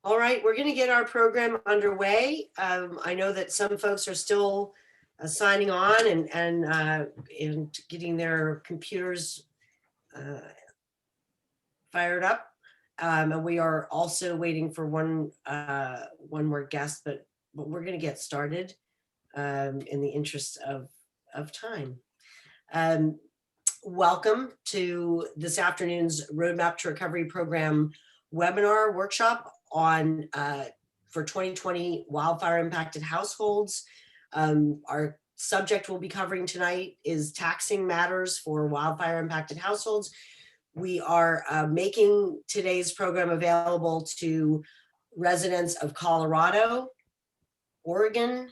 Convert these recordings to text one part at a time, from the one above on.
All right, we're going to get our program underway. I know that some folks are still signing on and getting their computers fired up. And we are also waiting for one more guest, but we're going to get started in the interest of time. Welcome to this afternoon's Roadmap to Recovery Program webinar workshop on for 2020 wildfire impacted households. Our subject we'll be covering tonight is taxing matters for wildfire impacted households. We are making today's program available to residents of Colorado, Oregon,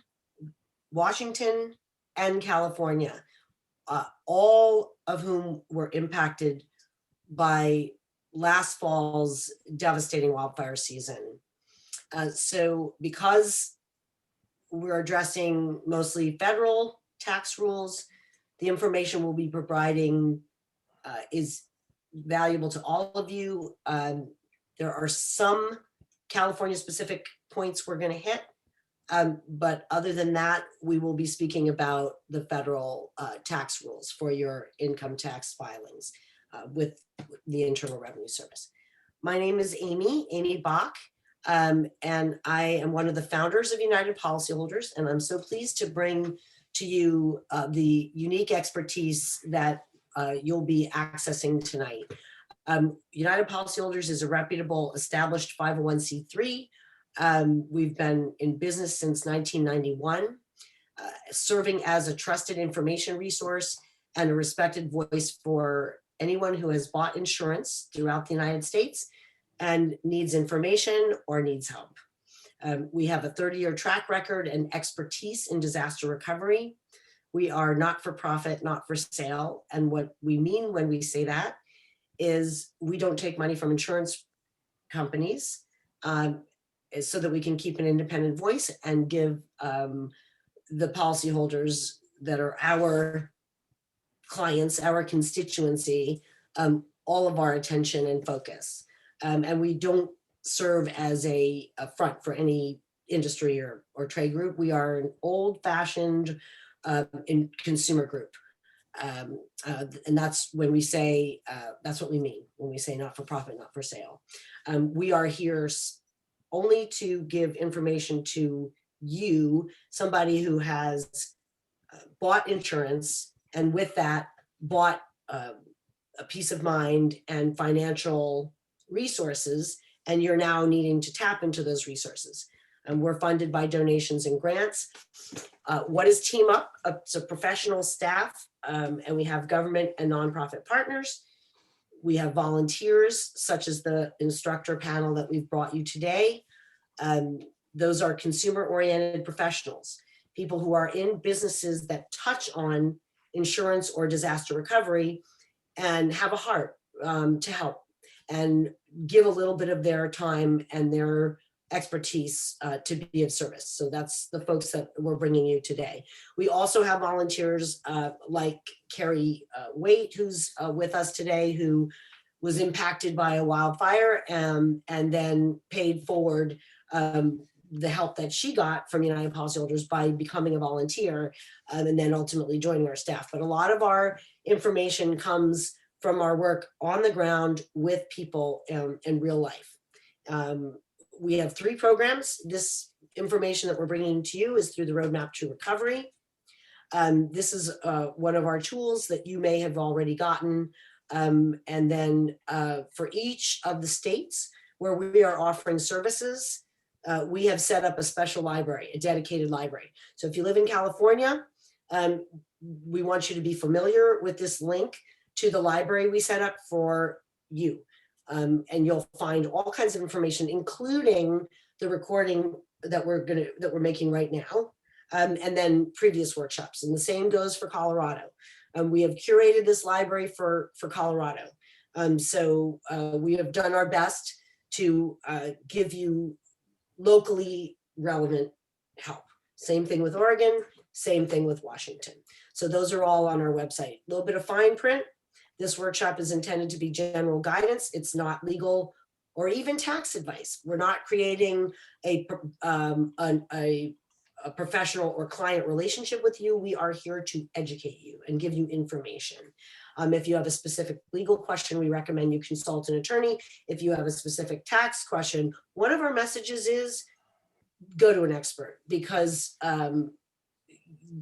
Washington, and California, all of whom were impacted by last fall's devastating wildfire season. So because we're addressing mostly federal tax rules, the information we'll be providing is valuable to all of you. There are some California specific points we're going to hit, but other than that, we will be speaking about the federal tax rules for your income tax filings with the Internal Revenue Service. My name is Amy Bach, and I am one of the founders of United Policyholders, and I'm so pleased to bring to you the unique expertise that you'll be accessing tonight. United Policyholders is a reputable established 501c3. We've been in business since 1991, serving as a trusted information resource and a respected voice for anyone who has bought insurance throughout the United States and needs information or needs help. We have a 30-year track record and expertise in disaster recovery. We are not for profit, not for sale. And what we mean when we say that is we don't take money from insurance companies so that we can keep an independent voice and give the policyholders that are our clients, our constituency, all of our attention and focus. And we don't serve as a front for any industry or trade group. We are an old-fashioned in consumer group. And that's when we say, that's what we mean when we say not for profit, not for sale. We are here only to give information to you, somebody who has bought insurance and with that bought a peace of mind and financial resources, and you're now needing to tap into those resources. And we're funded by donations and grants. What is Team Up? It's a professional staff, and we have government and nonprofit partners. We have volunteers, such as the instructor panel that we've brought you today. Those are consumer-oriented professionals, people who are in businesses that touch on insurance or disaster recovery and have a heart to help and give a little bit of their time and their expertise to be of service. So that's the folks that we're bringing you today. We also have volunteers like Carrie Waite, who's with us today, who was impacted by a wildfire and then paid forward the help that she got from United Policyholders by becoming a volunteer and then ultimately joining our staff. But a lot of our information comes from our work on the ground with people in real life. We have 3 programs. This information that we're bringing to you is through the Roadmap to Recovery. This is one of our tools that you may have already gotten. And then for each of the states where we are offering services, we have set up a special library, a dedicated library. So if you live in California, we want you to be familiar with this link to the library we set up for you. And you'll find all kinds of information, including the recording that we're making right now, and then previous workshops. And the same goes for Colorado. We have curated this library for Colorado. So we have done our best to give you locally relevant help. Same thing with Oregon, same thing with Washington. So those are all on our website. A little bit of fine print. This workshop is intended to be general guidance. It's not legal or even tax advice. We're not creating a professional or client relationship with you. We are here to educate you and give you information. If you have a specific legal question, we recommend you consult an attorney. If you have a specific tax question, one of our messages is go to an expert, because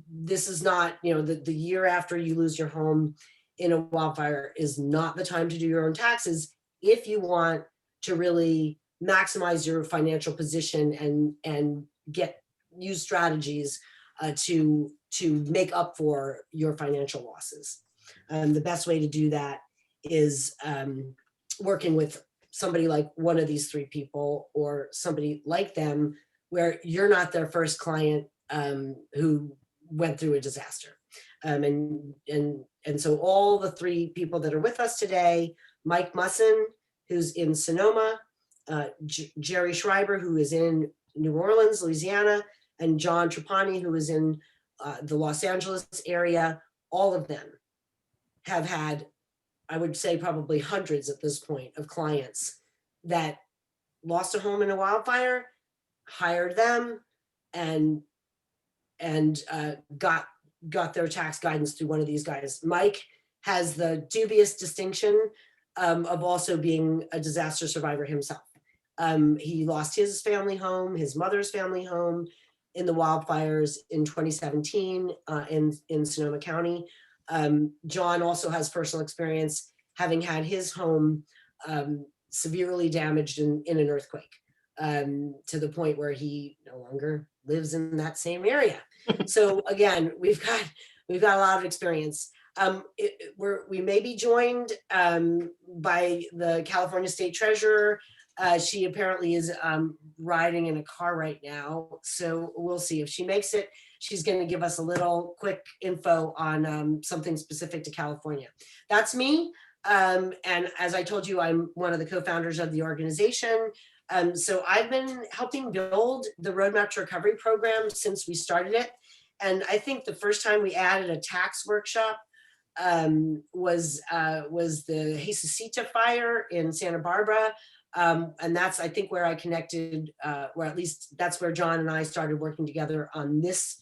this is not, the year after you lose your home in a wildfire is not the time to do your own taxes if you want to really maximize your financial position and use strategies to make up for your financial losses. The best way to do that is working with somebody like one of these three people or somebody like them, where you're not their first client who went through a disaster. And so all the three people that are with us today, Mike Musson, who's in Sonoma, Jerry Schreiber, who is in New Orleans, Louisiana, and John Trapani, who is in the Los Angeles area, all of them have had, I would say probably hundreds at this point, of clients that lost a home in a wildfire, hired them, and got their tax guidance through one of these guys. Mike has the dubious distinction of also being a disaster survivor himself. He lost his family home, his mother's family home, in the wildfires in 2017 in Sonoma County. John also has personal experience having had his home severely damaged in an earthquake, to the point where he no longer lives in that same area. So again, we've got a lot of experience. We may be joined by the California State Treasurer. She apparently is riding in a car right now, so we'll see if she makes it. She's going to give us a little quick info on something specific to California. That's me. And as I told you, I'm one of the co-founders of the organization. So I've been helping build the Roadmap to Recovery program since we started it. And I think the first time we added a tax workshop was the Jesucita fire in Santa Barbara. And that's, I think, where I connected, or at least that's where John and I started working together on this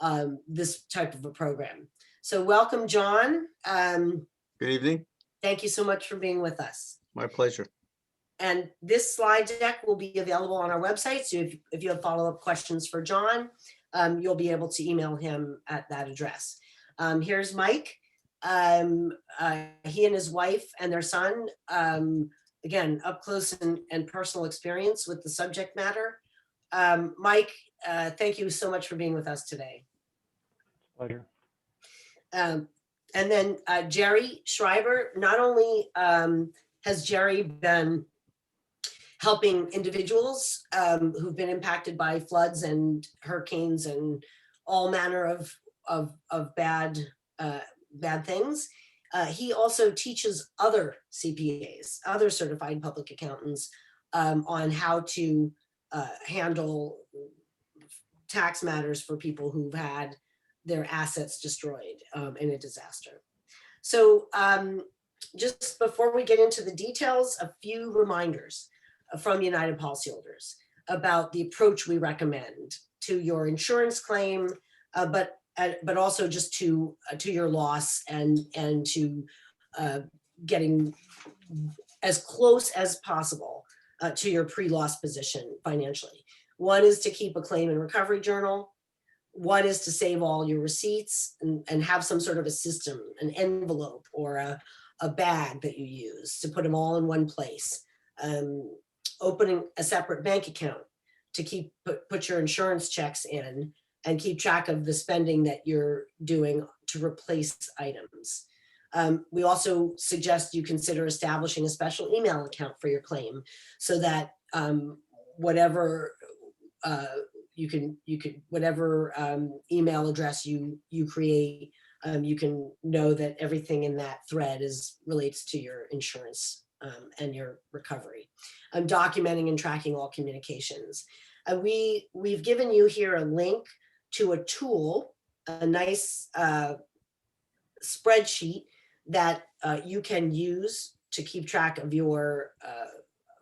type of a program. So welcome, John. Good evening. Thank you so much for being with us. My pleasure. And this slide deck will be available on our website. So if you have follow-up questions for John, you'll be able to email him at that address. Here's Mike. He and his wife and their son, again, up close and personal experience with the subject matter. Mike, thank you so much for being with us today. Pleasure. And then Jerry Schreiber. Not only has Jerry been helping individuals who've been impacted by floods and hurricanes and all manner of bad things, he also teaches other CPAs, other certified public accountants, on how to handle tax matters for people who've had their assets destroyed in a disaster. So just before we get into the details, a few reminders from United Policyholders about the approach we recommend to your insurance claim, but also just to your loss and to getting as close as possible to your pre-loss position financially. One is to keep a claim and recovery journal. One is to save all your receipts and have some sort of a system, an envelope or a bag that you use to put them all in one place. Opening a separate bank account to put your insurance checks in and keep track of the spending that you're doing to replace items. We also suggest you consider establishing a special email account for your claim so that whatever whatever email address you create, you can know that everything in that thread relates to your insurance and your recovery. Documenting and tracking all communications. We've given you here a link to a tool, a nice spreadsheet that you can use to keep track of your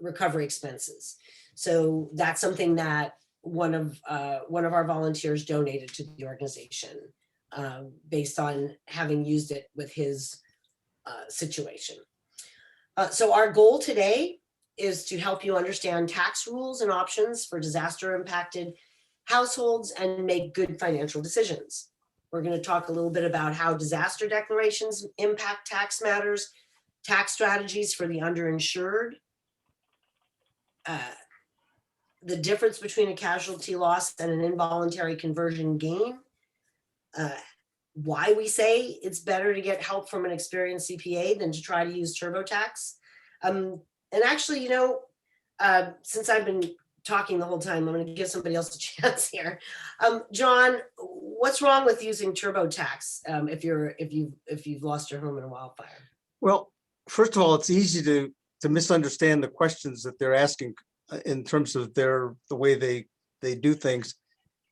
recovery expenses. So that's something that one of our volunteers donated to the organization based on having used it with his situation. So our goal today is to help you understand tax rules and options for disaster impacted households and make good financial decisions. We're going to talk a little bit about how disaster declarations impact tax matters, tax strategies for the underinsured, the difference between a casualty loss and an involuntary conversion gain, why we say it's better to get help from an experienced CPA than to try to use TurboTax. And actually, since I've been talking the whole time, I'm going to give somebody else a chance here. John, what's wrong with using TurboTax if you've lost your home in a wildfire? Well, first of all, it's easy to misunderstand the questions that they're asking in terms of the way they do things.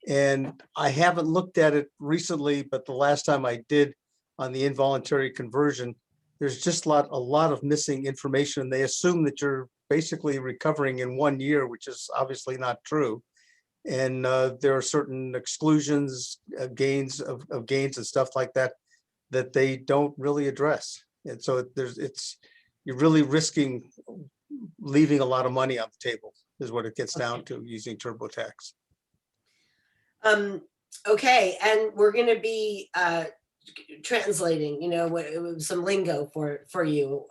And I haven't looked at it recently, but the last time I did on the involuntary conversion, there's just a lot of missing information. They assume that you're basically recovering in 1 year, which is obviously not true. And there are certain exclusions, gains of gains and stuff like that that they don't really address. And so you're really risking leaving a lot of money on the table is what it gets down to using TurboTax. Okay, and we're going to be translating, some lingo for you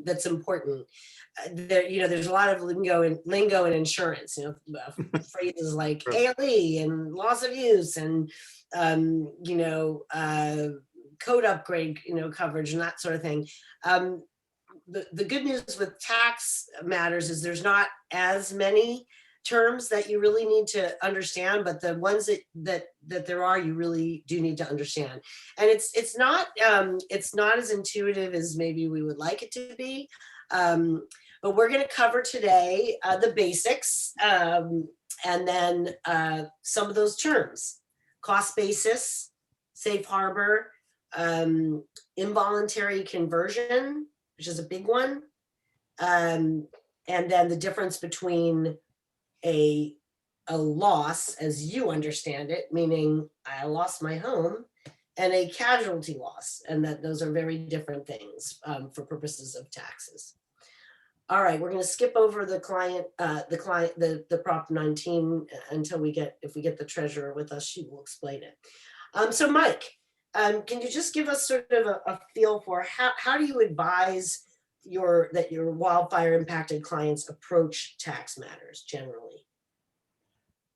that's important. There's a lot of lingo in insurance. Phrases like ALE and loss of use and code upgrade, coverage and that sort of thing. The good news with tax matters is there's not as many terms that you really need to understand, but the ones that there are, you really do need to understand. And it's not as intuitive as maybe we would like it to be. But we're going to cover today the basics and then some of those terms: cost basis, safe harbor, involuntary conversion, which is a big one, and then the difference between a loss as you understand it, meaning I lost my home, and a casualty loss, and that those are very different things for purposes of taxes. All right, we're going to skip over the Prop 19 until if we get the treasurer with us, she will explain it. So Mike, can you just give us sort of a feel for how do you advise your wildfire impacted clients approach tax matters generally?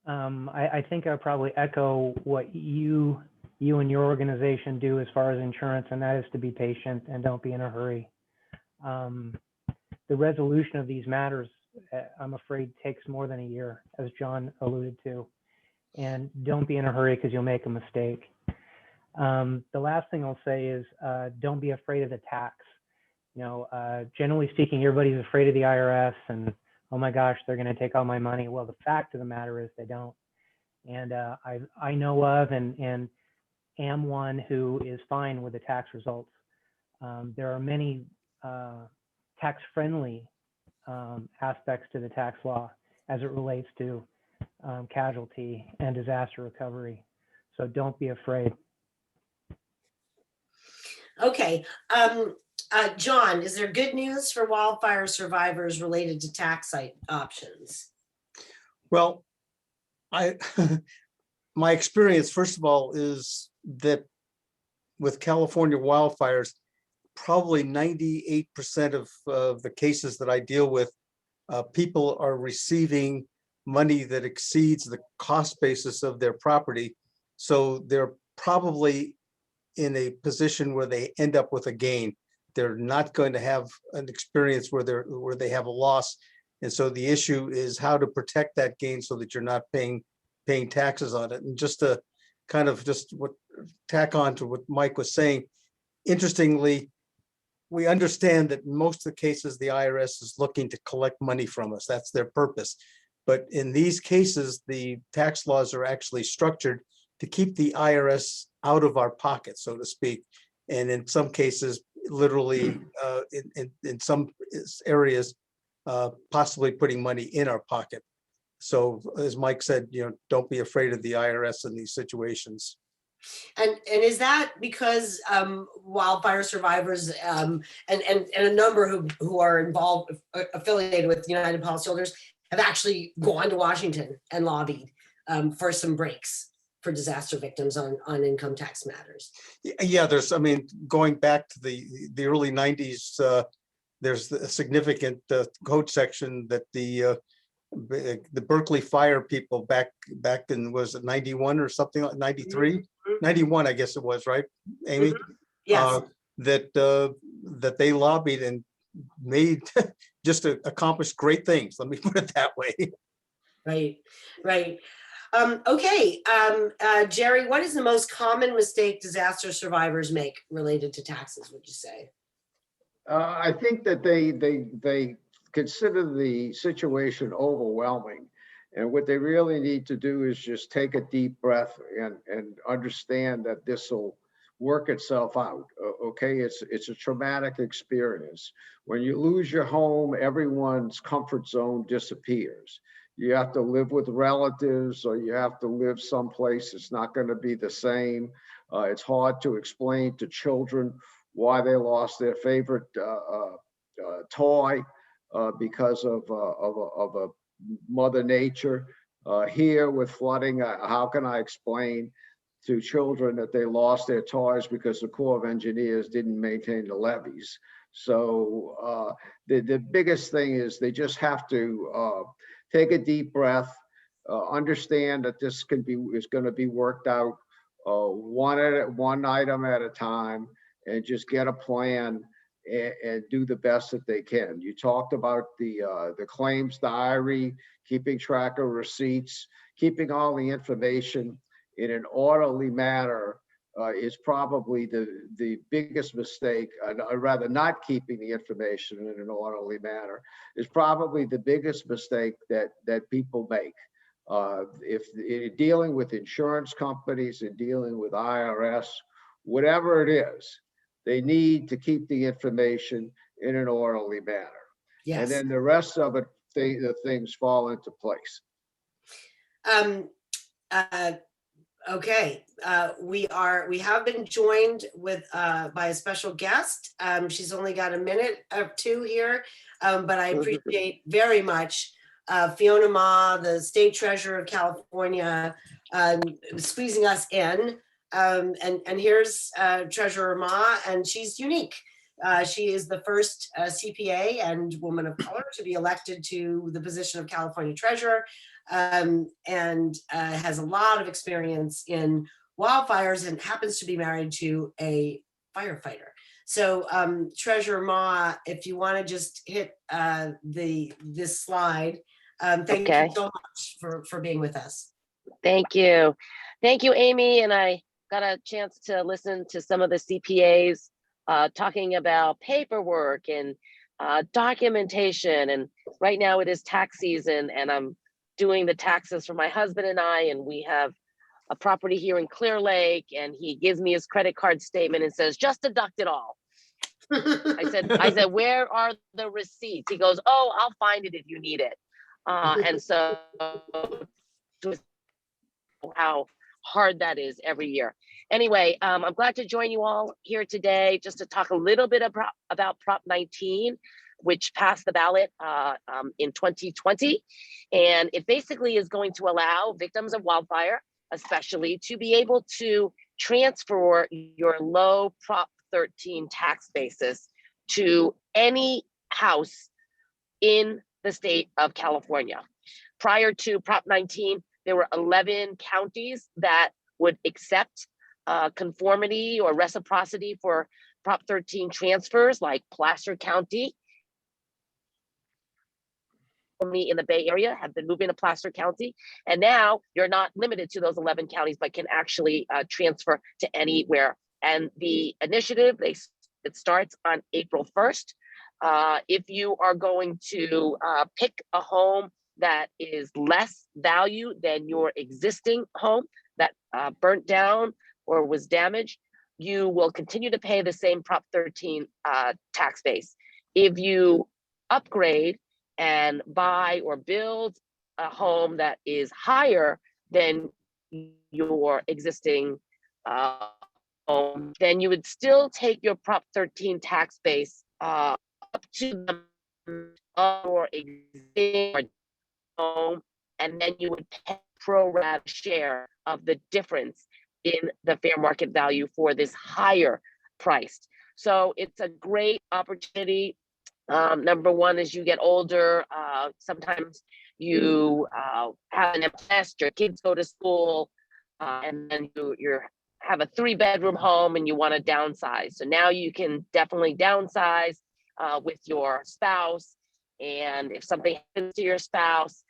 I think I'll probably echo what you and your organization do as far as insurance, and that is to be patient and don't be in a hurry. The resolution of these matters, I'm afraid, takes more than a year, as John alluded to, and don't be in a hurry because you'll make a mistake. The last thing I'll say is don't be afraid of the tax. Generally speaking, everybody's afraid of the IRS and, oh my gosh, they're going to take all my money. Well, the fact of the matter is they don't. And I know of and am one who is fine with the tax results. There are many tax-friendly aspects to the tax law as it relates to casualty and disaster recovery. So don't be afraid. Okay. John, is there good news for wildfire survivors related to tax site options? Well, my experience, first of all, is that with California wildfires, probably 98% of the cases that I deal with, people are receiving money that exceeds the cost basis of their property. So they're probably in a position where they end up with a gain. They're not going to have an experience where they have a loss. And so the issue is how to protect that gain so that you're not paying taxes on it. And just to kind of tack on to what Mike was saying, interestingly, we understand that in most of the cases, the IRS is looking to collect money from us. That's their purpose. But in these cases, the tax laws are actually structured to keep the IRS out of our pocket, so to speak. And in some cases, literally, in some areas, possibly putting money in our pocket. So as Mike said, don't be afraid of the IRS in these situations. And is that because wildfire survivors and a number who are involved, affiliated with United Policyholders, have actually gone to Washington and lobbied for some breaks for disaster victims on income tax matters? Yeah, going back to the early 90s, there's a significant code section that the Berkeley fire people back in, was it 91 or something, like 93? 91, I guess it was, right, Amy? Yes. That they lobbied and made just accomplished great things. Let me put it that way. Right. Okay, Jerry, what is the most common mistake disaster survivors make related to taxes, would you say? I think that they consider the situation overwhelming. And what they really need to do is just take a deep breath and understand that this will work itself out. Okay, it's a traumatic experience. When you lose your home, everyone's comfort zone disappears. You have to live with relatives, or you have to live someplace it's not going to be the same. It's hard to explain to children why they lost their favorite toy because of a Mother Nature. Here with flooding, how can I explain to children that they lost their toys because the Corps of Engineers didn't maintain the levees? So the biggest thing is they just have to take a deep breath, understand that this is going to be worked out one item at a time, and just get a plan and do the best that they can. You talked about the claims diary, keeping track of receipts, keeping all the information in an orderly manner is probably the biggest mistake. I'd rather not keeping the information in an orderly manner is probably the biggest mistake that people make. If dealing with insurance companies and dealing with IRS, whatever it is, they need to keep the information in an orderly manner. Yes. And then the rest of it, the things fall into place. Okay, we have been joined by a special guest. She's only got a minute or two here, but I appreciate very much Fiona Ma, the State Treasurer of California, squeezing us in. And here's Treasurer Ma, and she's unique. She is the first CPA and woman of color to be elected to the position of California Treasurer, and has a lot of experience in wildfires and happens to be married to a firefighter. So Treasurer Ma, if you want to just hit this slide, thank you so much for being with us. Thank you, Amy. And I got a chance to listen to some of the CPAs talking about paperwork and documentation. And right now it is tax season, and I'm doing the taxes for my husband and I, and we have a property here in Clear Lake, and he gives me his credit card statement and says, just deduct it all. I said, where are the receipts? He goes, oh, I'll find it if you need it. And so how hard that is every year. Anyway, I'm glad to join you all here today just to talk a little bit about Prop 19, which passed the ballot in 2020. And it basically is going to allow victims of wildfire, especially, to be able to transfer your low Prop 13 tax basis to any house in the state of California. Prior to Prop 19, there were 11 counties that would accept conformity or reciprocity for Prop 13 transfers, like Placer County. Me in the Bay Area have been moving to Placer County, and now you're not limited to those 11 counties, but can actually transfer to anywhere. And the initiative, it starts on April 1st. If you are going to pick a home that is less value than your existing home that burnt down or was damaged, you will continue to pay the same Prop 13 tax base. If you upgrade and buy or build a home that is higher than your existing home, then you would still take your Prop 13 tax base up to the or existing home, and then you would pay pro rata share of the difference in the fair market value for this higher priced. So it's a great opportunity. Number one, as you get older, sometimes you have an empty nest, your kids go to school, and then you have a 3-bedroom home and you want to downsize. So now you can definitely downsize with your spouse. And if something happens to your spouse,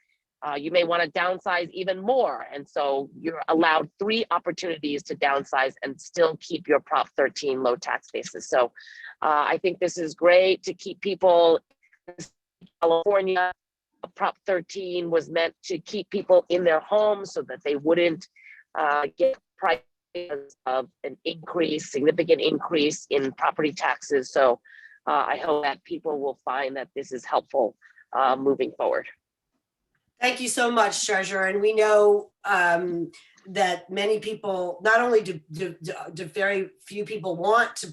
you may want to downsize even more. And so you're allowed 3 opportunities to downsize and still keep your Prop 13 low tax basis. So I think this is great to keep people in California. Prop 13 was meant to keep people in their homes so that they wouldn't get prices of an increase, significant increase in property taxes. So I hope that people will find that this is helpful moving forward. Thank you so much, Treasurer. And we know that many people, not only do very few people want to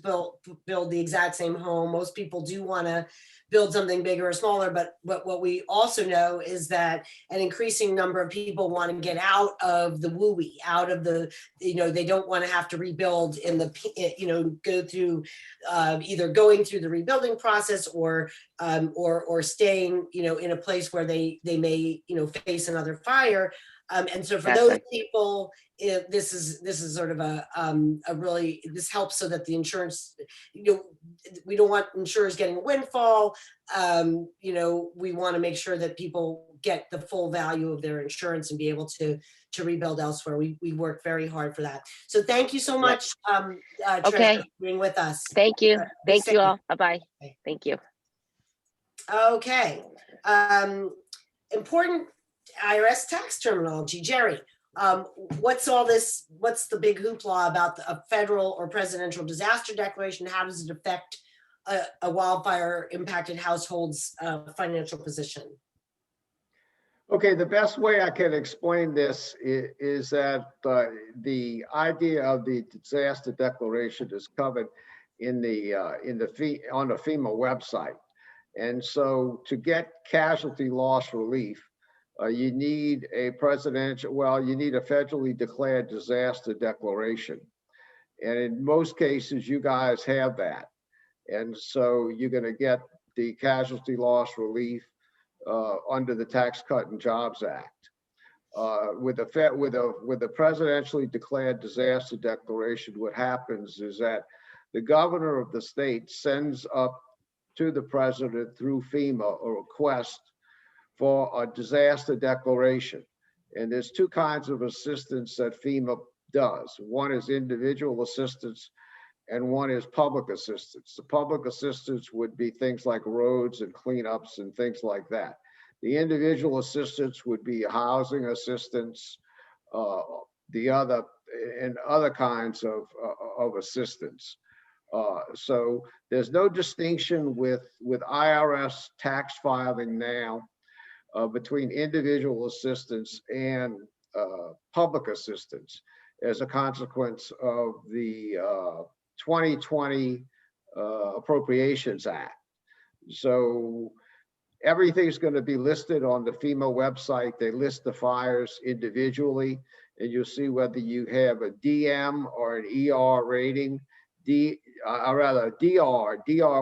build the exact same home, most people do want to build something bigger or smaller, but what we also know is that an increasing number of people want to get out of the WUI, out of the, they don't want to have to rebuild in the, go through either going through the rebuilding process or staying, in a place where they may, face another fire. And so for those people, this is sort of a really, this helps so that the insurance, we don't want insurers getting a windfall. We want to make sure that people get the full value of their insurance and be able to rebuild elsewhere. We work very hard for that. So thank you so much, Treasurer, for being with us. Thank you. Thank you all. Bye-bye. Thank you. Okay. Important IRS tax terminology. Jerry, what's all this? What's the big hoopla about a federal or presidential disaster declaration? How does it affect a wildfire impacted household's financial position? Okay, the best way I can explain this is that the idea of the disaster declaration is covered on the FEMA website. And so to get casualty loss relief, you need a federally declared disaster declaration. And in most cases, you guys have that. And so you're going to get the casualty loss relief under the Tax Cut and Jobs Act. With the presidentially declared disaster declaration, what happens is that the governor of the state sends up to the president through FEMA a request for a disaster declaration. And there's 2 kinds of assistance that FEMA does. One is individual assistance and one is public assistance. The public assistance would be things like roads and cleanups and things like that. The individual assistance would be housing assistance, other kinds of assistance. So there's no distinction with IRS tax filing now between individual assistance and public assistance as a consequence of the 2020 Appropriations Act. So everything's going to be listed on the FEMA website. They list the fires individually, and you'll see whether you have a DM or an ER rating. DR,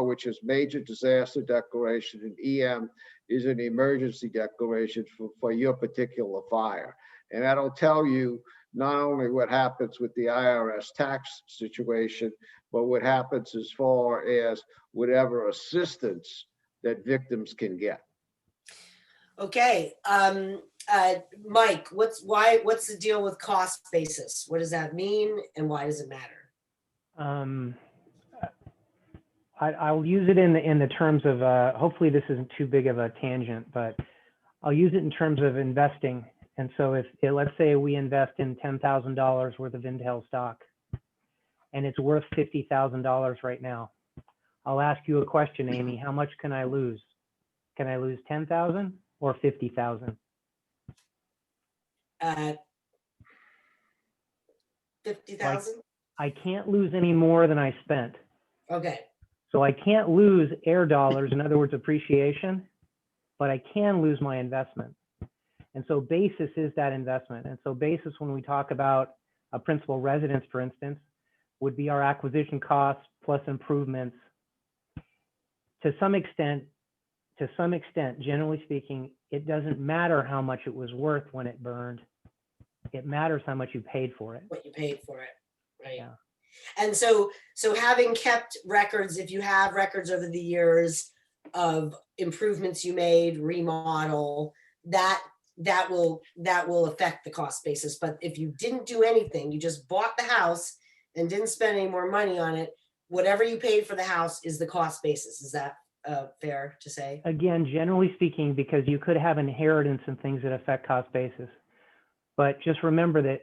which is major disaster declaration, and EM is an emergency declaration for your particular fire. And that'll tell you not only what happens with the IRS tax situation, but what happens as far as whatever assistance that victims can get. Okay, Mike, what's the deal with cost basis? What does that mean, and why does it matter? I'll use it in the terms of, hopefully this isn't too big of a tangent, but I'll use it in terms of investing. And so if let's say we invest in $10,000 worth of Intel stock and it's worth $50,000 right now, I'll ask you a question, Amy, how much can I lose? Can I lose 10,000 or 50,000? 50,000? I can't lose any more than I spent. Okay, So I can't lose air dollars, in other words, appreciation, but I can lose my investment. And so basis is that investment. And so basis, when we talk about a principal residence, for instance, would be our acquisition costs plus improvements. To some extent, generally speaking, it doesn't matter how much it was worth when it burned. It matters how much you paid for it. what you paid for it, right? Yeah. And so having kept records, if you have records over the years of improvements you made, remodel, that will affect the cost basis. But if you didn't do anything, you just bought the house and didn't spend any more money on it, whatever you paid for the house is the cost basis. Is that fair to say? Again, generally speaking, because you could have inheritance and things that affect cost basis. But just remember that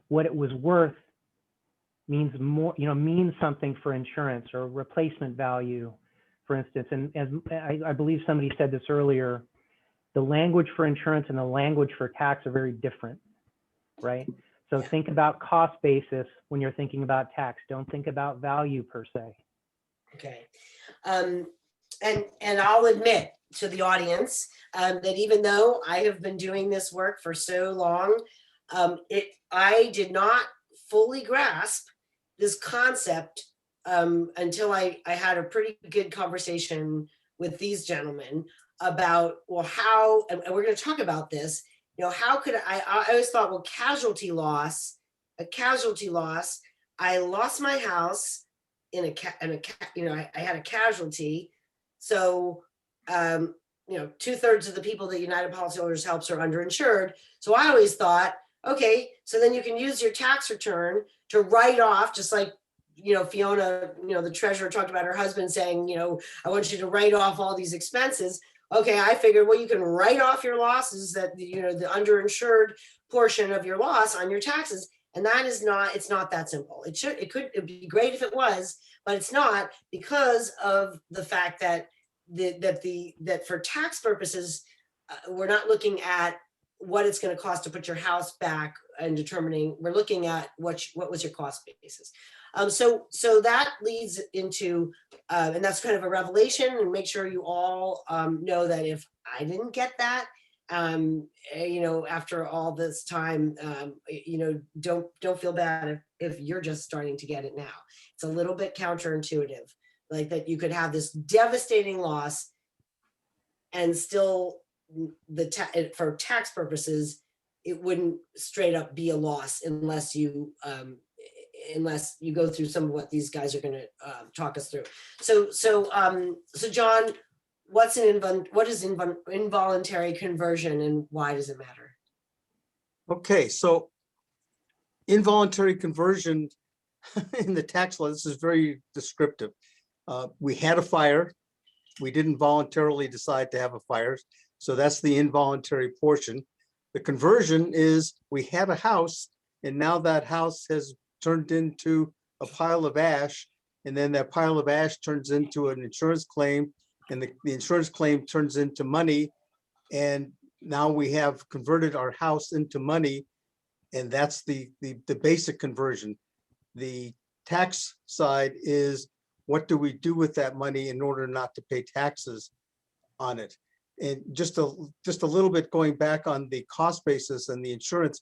what it was worth means more, means something for insurance or replacement value, for instance. And as I believe somebody said this earlier, the language for insurance and the language for tax are very different, right? So Yeah. think about cost basis when you're thinking about tax. Don't think about value per se. Okay. And I'll admit to the audience that even though I have been doing this work for so long, I did not fully grasp this concept until I had a pretty good conversation with these gentlemen about, well, how, and we're going to talk about this, how could I always thought, well, casualty loss, I lost my house I had a casualty. So, 2/3 of the people that United Policyholders helps are underinsured. So I always thought, okay, so then you can use your tax return to write off, just like, Fiona, the treasurer talked about her husband saying, I want you to write off all these expenses. Okay, I figured, well, you can write off your losses, that, the underinsured portion of your loss on your taxes. And that is not, it's not that simple. It'd be great if it was, but it's not, because of the fact that that for tax purposes, we're not looking at what it's going to cost to put your house back and determining, we're looking at what was your cost basis. So that leads into, and that's kind of a revelation, and make sure you all know that if I didn't get that, after all this time, don't feel bad if you're just starting to get it now. It's a little bit counterintuitive, like that you could have this devastating loss and still for tax purposes, it wouldn't straight up be a loss unless you go through some of what these guys are going to talk us through. So John, what is involuntary conversion and why does it matter? Okay, so involuntary conversion in the tax law, this is very descriptive. We had a fire. We didn't voluntarily decide to have a fire. So that's the involuntary portion. The conversion is we had a house and now that house has turned into a pile of ash, and then that pile of ash turns into an insurance claim, and the insurance claim turns into money, and now we have converted our house into money, and that's the basic conversion. The tax side is, what do we do with that money in order not to pay taxes on it? And just a little bit going back on the cost basis and the insurance,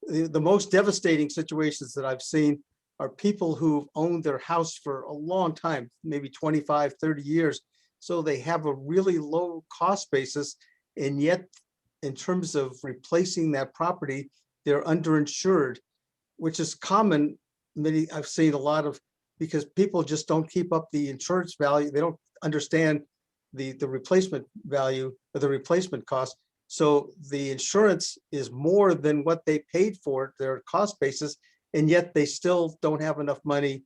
the most devastating situations that I've seen are people who've owned their house for a long time, maybe 25, 30 years. So they have a really low cost basis. And yet, in terms of replacing that property, they're underinsured, which is common. I've seen a lot of, because people just don't keep up the insurance value. They don't understand the replacement value or the replacement cost. So the insurance is more than what they paid for their cost basis, and yet they still don't have enough money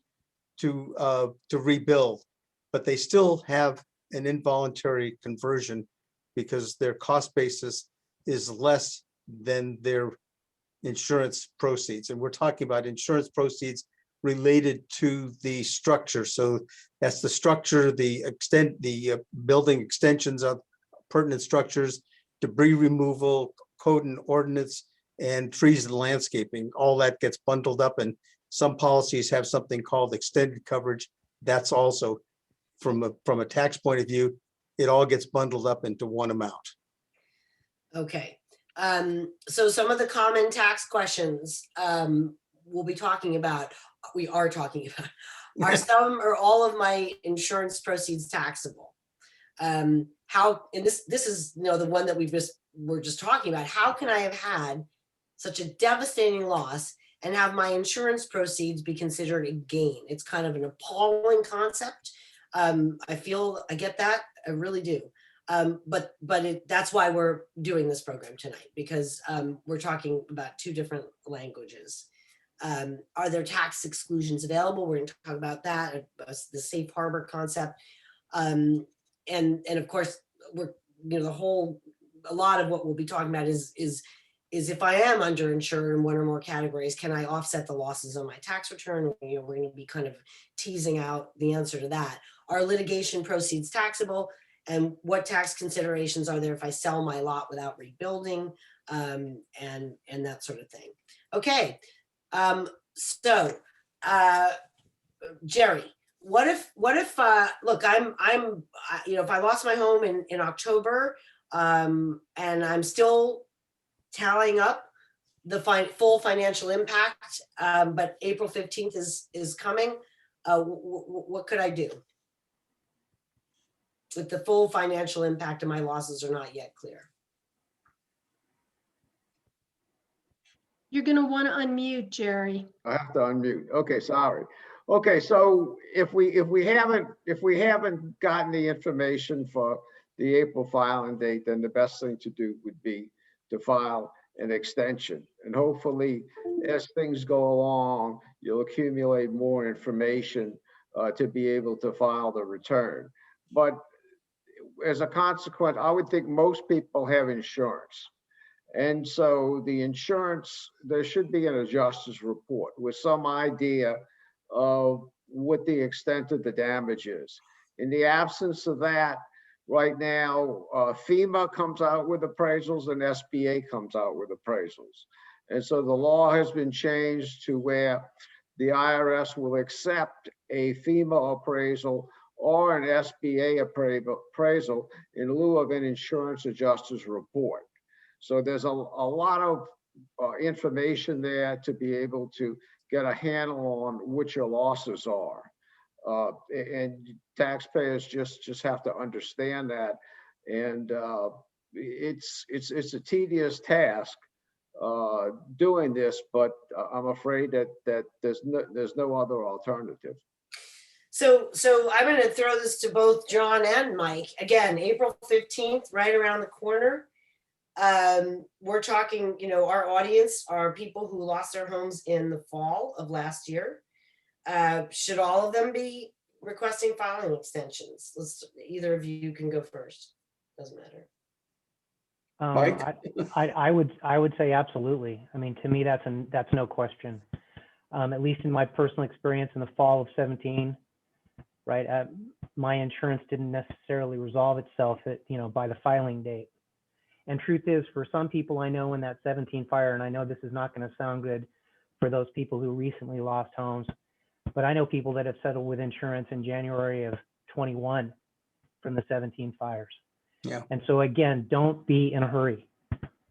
to rebuild. But they still have an involuntary conversion because their cost basis is less than their insurance proceeds. And we're talking about insurance proceeds related to the structure. So that's the structure, the building extensions of pertinent structures, debris removal, code and ordinance, and trees and landscaping. All that gets bundled up, and some policies have something called extended coverage. That's also from a tax point of view, it all gets bundled up into one amount. Okay. So some of the common tax questions we'll be talking about, we are talking about, are some or all of my insurance proceeds taxable? How, and this is, you know, the one that we're just talking about. How can I have had such a devastating loss and have my insurance proceeds be considered a gain? It's kind of an appalling concept. I get that, I really do. But that's why we're doing this program tonight, because we're talking about two different languages. Are there tax exclusions available? We're going to talk about that, the safe harbor concept. And of course, we're, you know, a lot of what we'll be talking about is if I am underinsured in one or more categories, can I offset the losses on my tax return? You know, we're going to be kind of teasing out the answer to that. Are litigation proceeds taxable? And what tax considerations are there if I sell my lot without rebuilding, and that sort of thing. Okay, so Jerry, what if look, you know, if I lost my home in October, and I'm still tallying up the full financial impact, but April 15th is coming, what could I do? With the full financial impact of my losses are not yet clear. You're going to want to unmute, Jerry. I have to unmute. Okay, sorry. Okay, so if we haven't gotten the information for the April filing date, then the best thing to do would be to file an extension. And hopefully, as things go along, you'll accumulate more information to be able to file the return. But as a consequence, I would think most people have insurance. And so the insurance, there should be an adjuster's report with some idea of what the extent of the damage is. In the absence of that, right now, FEMA comes out with appraisals and SBA comes out with appraisals. And so the law has been changed to where the IRS will accept a FEMA appraisal or an SBA appraisal in lieu of an insurance adjuster's report. So there's a lot of information there to be able to get a handle on what your losses are. And taxpayers just have to understand that. And it's a tedious task doing this, but I'm afraid that there's no other alternative. So I'm going to throw this to both John and Mike. Again, April 15th, right around the corner. We're talking, you know, our audience are people who lost their homes in the fall of last year. Should all of them be requesting filing extensions? Either of you can go first. Doesn't matter. Mike? I would say absolutely. I mean, to me, that's no question. At least in my personal experience in the fall of 17, right? My insurance didn't necessarily resolve itself by the filing date. And truth is, for some people I know in that 17 fire, and I know this is not going to sound good for those people who recently lost homes, but I know people that have settled with insurance in January of 21 from the 17 fires. Yeah. And so again, don't be in a hurry,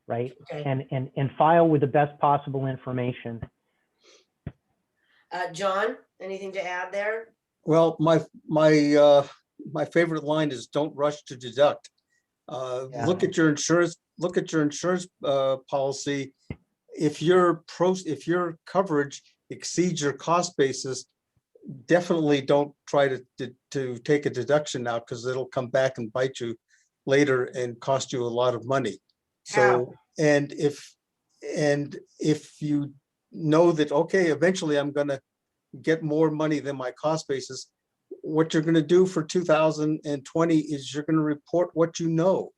right? Okay. And file with the best possible information. John, anything to add there? Well, my favorite line is don't rush to deduct. Look at your insurance. Look at your insurance policy. If your coverage exceeds your cost basis, definitely don't try to take a deduction now, because it'll come back and bite you later and cost you a lot of money. So, and if you know that, okay, eventually I'm going to get more money than my cost basis, what you're going to do for 2020 is you're going to report what you know.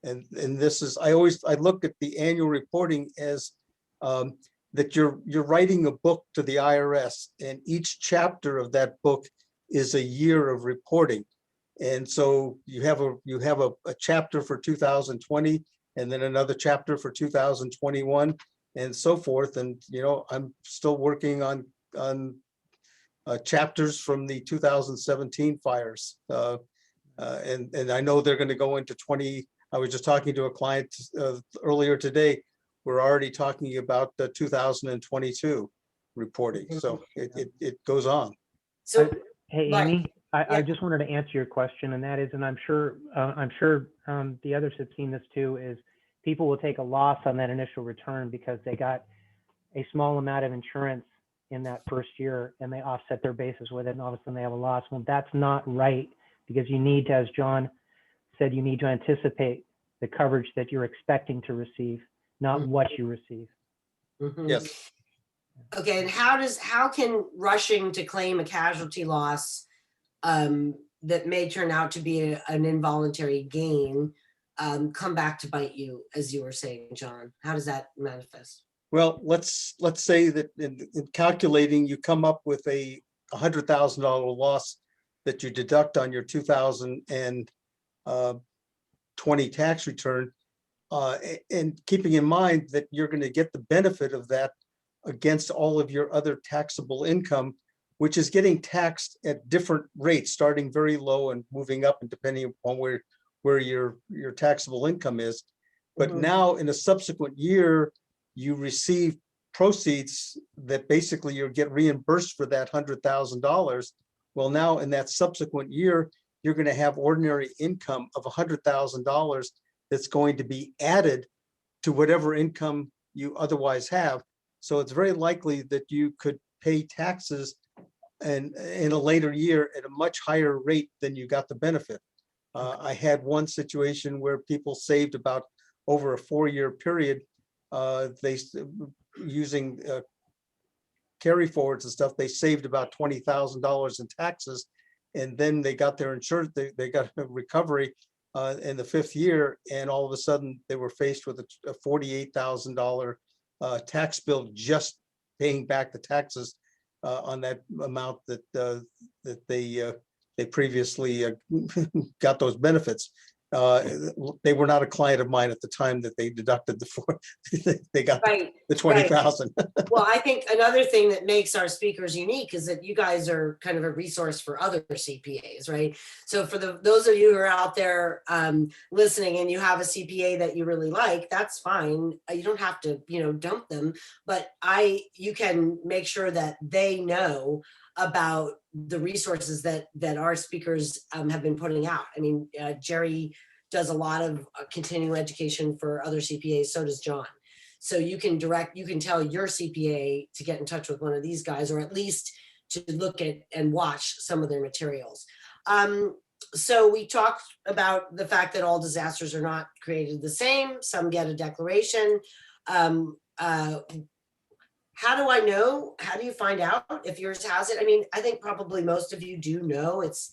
And this is, I look at the annual reporting as that you're writing a book to the IRS, and each chapter of that book is a year of reporting. And so you have a chapter for 2020 and then another chapter for 2021 and so forth. And, you know, I'm still working on chapters from the 2017 fires. And I know they're going to go into 20. I was just talking to a client earlier today. We're already talking about the 2022 reporting. So it goes on. So, Hey, right. Amy, I Yeah. just wanted to answer your question, and that is, and I'm sure the others have seen this too, is people will take a loss on that initial return because they got a small amount of insurance in that first year and they offset their basis with it, and all of a sudden they have a loss. Well, that's not right, because you need to, as John said, you need to anticipate the coverage that you're expecting to receive, not what you receive. Mhm. Yes. Okay, and how can rushing to claim a casualty loss that may turn out to be an involuntary gain come back to bite you, as you were saying, John? How does that manifest? Well, let's say that in calculating, you come up with a $100,000 loss that you deduct on your 2020 tax return, and keeping in mind that you're going to get the benefit of that against all of your other taxable income, which is getting taxed at different rates, starting very low and moving up, and depending upon where your taxable income is. But Mhm. now in a subsequent year, you receive proceeds that basically you get reimbursed for that $100,000. Well, now in that subsequent year, you're going to have ordinary income of $100,000 that's going to be added to whatever income you otherwise have. So it's very likely that you could pay taxes and in a later year at a much higher rate than you got the benefit. I had one situation where people saved about over a 4-year period. They using carry forwards and stuff, they saved about $20,000 in taxes, and then they got their insurance. They got a recovery in the 5th year, and all of a sudden they were faced with a $48,000 tax bill just paying back the taxes on that amount that they previously got those benefits. They were not a client of mine at the time that they deducted they got Right, the 20,000. Well, I think another thing that makes our speakers unique is that you guys are kind of a resource for other CPAs, right? So for those of you who are out there listening and you have a CPA that you really like, that's fine. You don't have to, dump them, but you can make sure that they know about the resources that our speakers have been putting out. I mean, Jerry does a lot of continuing education for other CPAs, so does John. So you can tell your CPA to get in touch with one of these guys, or at least to look at and watch some of their materials. So we talked about the fact that all disasters are not created the same. Some get a declaration. How do I know? How do you find out if yours has it? I mean, I think probably most of you do know. It's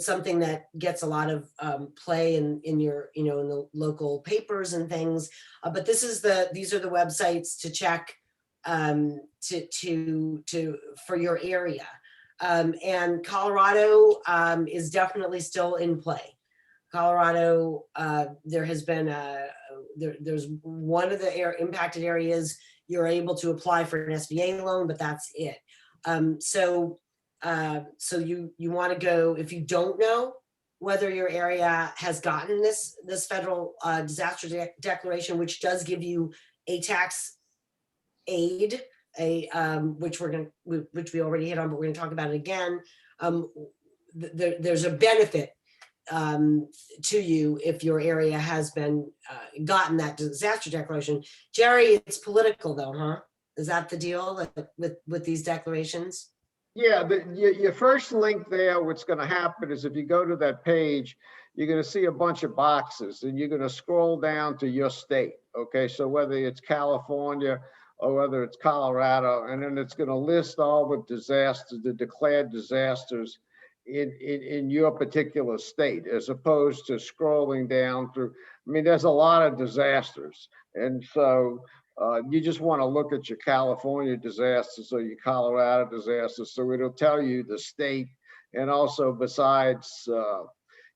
something that gets a lot of play in your, in the local papers and things. But these are the websites to check for your area. And Colorado is definitely still in play. Colorado, there has been there's one of the impacted areas you're able to apply for an SBA loan, but that's it. So you want to go, if you don't know whether your area has gotten this federal disaster declaration, which does give you a tax aid, which we already hit on, but we're going to talk about it again. There's a benefit to you if your area has been gotten that disaster declaration. Jerry, it's political though, huh? Is that the deal with these declarations? Yeah, your first link there, what's going to happen is if you go to that page, you're going to see a bunch of boxes and you're going to scroll down to your state. Okay, so whether it's California or whether it's Colorado, and then it's going to list all the disasters, the declared disasters in your particular state, as opposed to scrolling down through. I mean, there's a lot of disasters. And so you just want to look at your California disasters or your Colorado disasters. So it'll tell you the state, and also besides,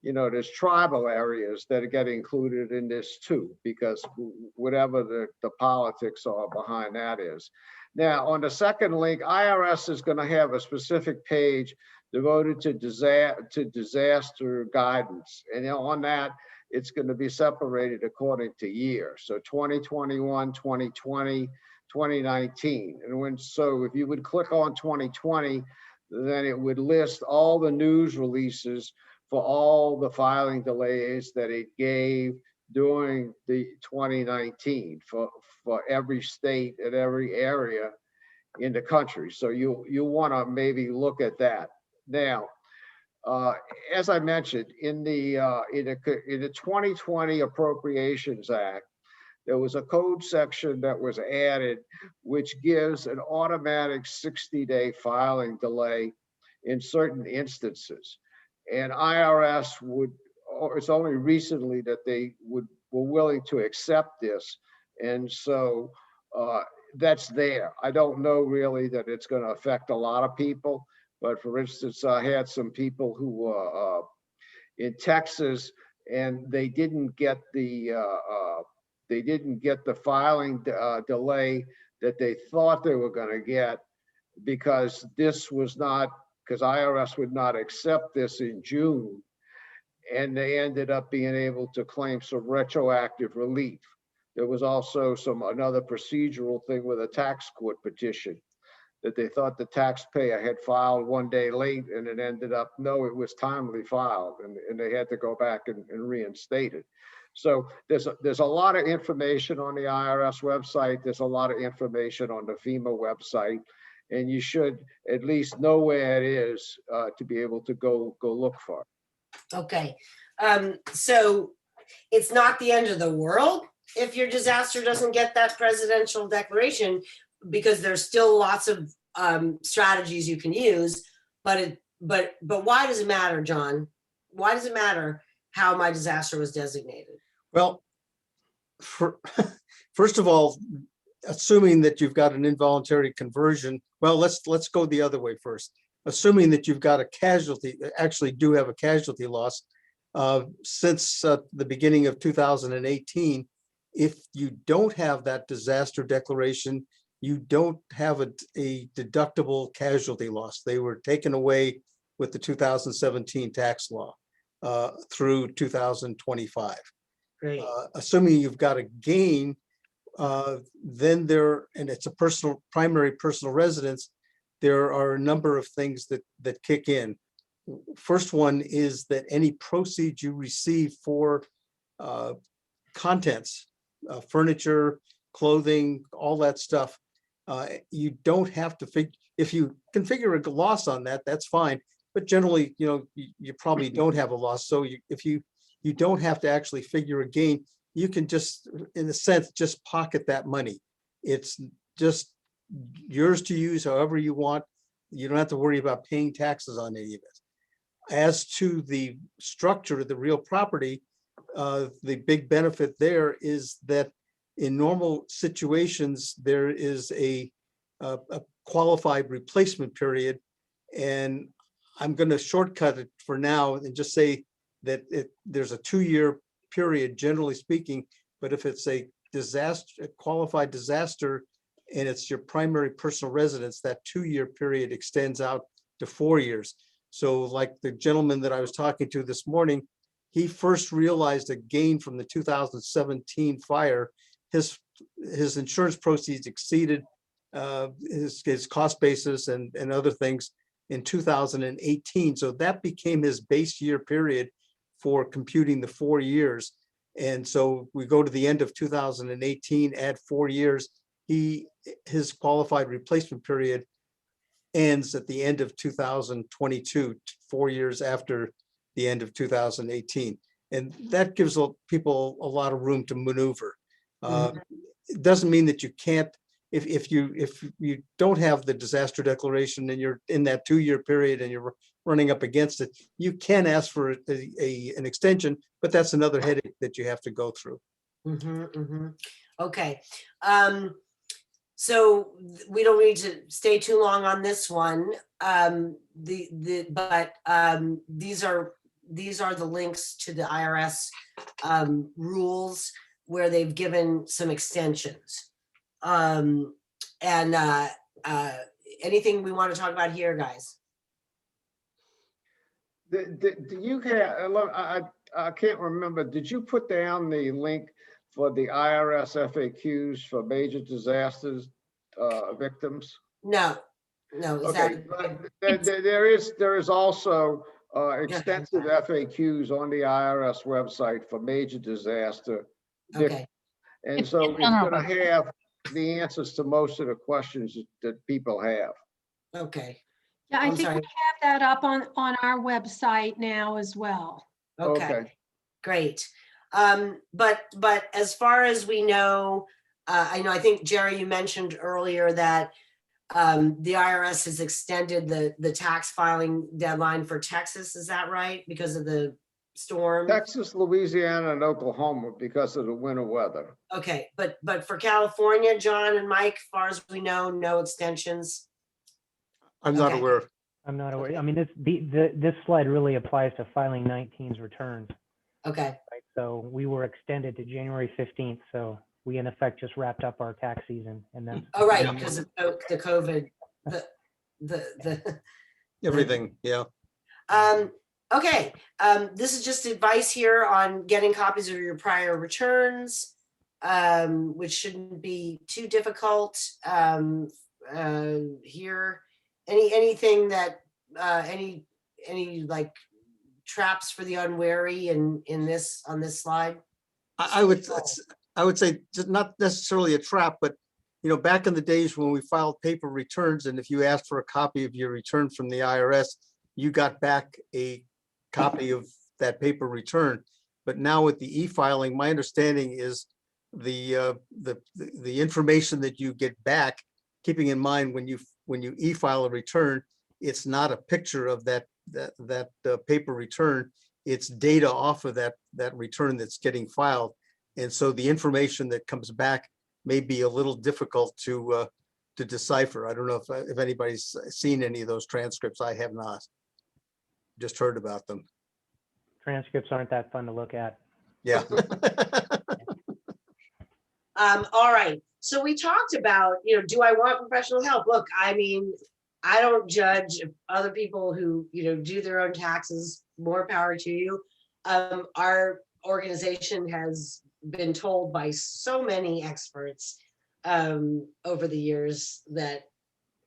you know, there's tribal areas that get included in this too, because whatever the politics are behind that is. Now, on the second link, IRS is going to have a specific page devoted to disaster guidance. And on that, it's going to be separated according to year. So 2021, 2020, 2019. So if you would click on 2020, then it would list all the news releases for all the filing delays that it gave during the 2019 for every state and every area in the country. So you want to maybe look at that. Now, as I mentioned, in the 2020 Appropriations Act, there was a code section that was added, which gives an automatic 60-day filing delay in certain instances. And IRS would, or it's only recently that they were willing to accept this. And so that's there. I don't know really that it's going to affect a lot of people, but for instance, I had some people who were in Texas and they didn't get the filing delay that they thought they were going to get, because this was not, because IRS would not accept this in June, and they ended up being able to claim some retroactive relief. There was also another procedural thing with a tax court petition that they thought the taxpayer had filed one day late, and it ended up, no, it was timely filed, and they had to go back and reinstate it. So there's a lot of information on the IRS website. There's a lot of information on the FEMA website, and you should at least know where it is to be able to go look for it. Okay, so it's not the end of the world if your disaster doesn't get that presidential declaration, because there's still lots of strategies you can use. But why does it matter, John? Why does it matter how my disaster was designated? Well, first of all, assuming that you've got an involuntary conversion, well, let's go the other way first. Assuming that you've got a casualty, actually do have a casualty loss, since the beginning of 2018, if you don't have that disaster declaration, you don't have a deductible casualty loss. They were taken away with the 2017 tax law through 2025. Great. Assuming you've got a gain, then and it's a primary personal residence, there are a number of things that kick in. First one is that any proceeds you receive for contents, furniture, clothing, all that stuff, you don't have to figure. If you can figure a loss on that, that's fine. But generally, you probably don't have a loss. So if you don't have to actually figure a gain, you can just, in a sense, just pocket that money. It's just yours to use however you want. You don't have to worry about paying taxes on any of it. As to the structure of the real property, the big benefit there is that in normal situations, there is a qualified replacement period. And I'm going to shortcut it for now and just say that there's a 2-year period, generally speaking, but if it's a qualified disaster, and it's your primary personal residence, that 2-year period extends out to 4 years. So like the gentleman that I was talking to this morning, he first realized a gain from the 2017 fire. His insurance proceeds exceeded his cost basis and other things in 2018. So that became his base year period for computing the 4 years. And so we go to the end of 2018, add 4 years. His qualified replacement period ends at the end of 2022, 4 years after the end of 2018. And that gives people a lot of room to maneuver. It doesn't mean that you can't, if you don't have the disaster declaration and you're in that 2-year period and you're running up against it, you can ask for an extension, but that's another headache that you have to go through. Okay. So we don't need to stay too long on this one. But these are these are the links to the IRS rules where they've given some extensions. Anything we want to talk about here, guys? Do you have, I can't remember, did you put down the link for the IRS FAQs for major disasters victims? No, is Okay, that? but there is also extensive FAQs on the IRS website for major disaster victims. Okay, And so it's gonna have the answers to most of the questions that people have. okay, Yeah, I I'm think we sorry. have that up on our website now as well. okay, great. But as far as we know, I think Jerry, you mentioned earlier that the IRS has extended the tax filing deadline for Texas. Is that right? Because of the storm? Texas, Louisiana, and Oklahoma because of the winter weather. Okay, but for California, John and Mike, as far as we know, no extensions. I'm not Okay. aware. I'm not aware. Okay. I mean, this slide really applies to filing 19's returns, Okay, right? So we were extended to January 15th. So we in effect just wrapped up our tax season, and that's. oh, right, Yeah. because of the COVID, the Everything, yeah. Okay, this is just advice here on getting copies of your prior returns, which shouldn't be too difficult. Here, anything that, any like traps for the unwary in this, on this slide? I would say just not necessarily a trap, but back in the days when we filed paper returns, and if you asked for a copy of your return from the IRS, you got back a copy of that paper return. But now with the e-filing, my understanding is the information that you get back, keeping in mind when you e-file a return, it's not a picture of that paper return. It's data off of that return that's getting filed. And so the information that comes back may be a little difficult to decipher. I don't know if anybody's seen any of those transcripts. I have not. Just heard about them. Transcripts aren't that fun to look at. Yeah. All right, so we talked about, do I want professional help? Look, I mean, I don't judge other people who, do their own taxes, more power to you. Our organization has been told by so many experts over the years that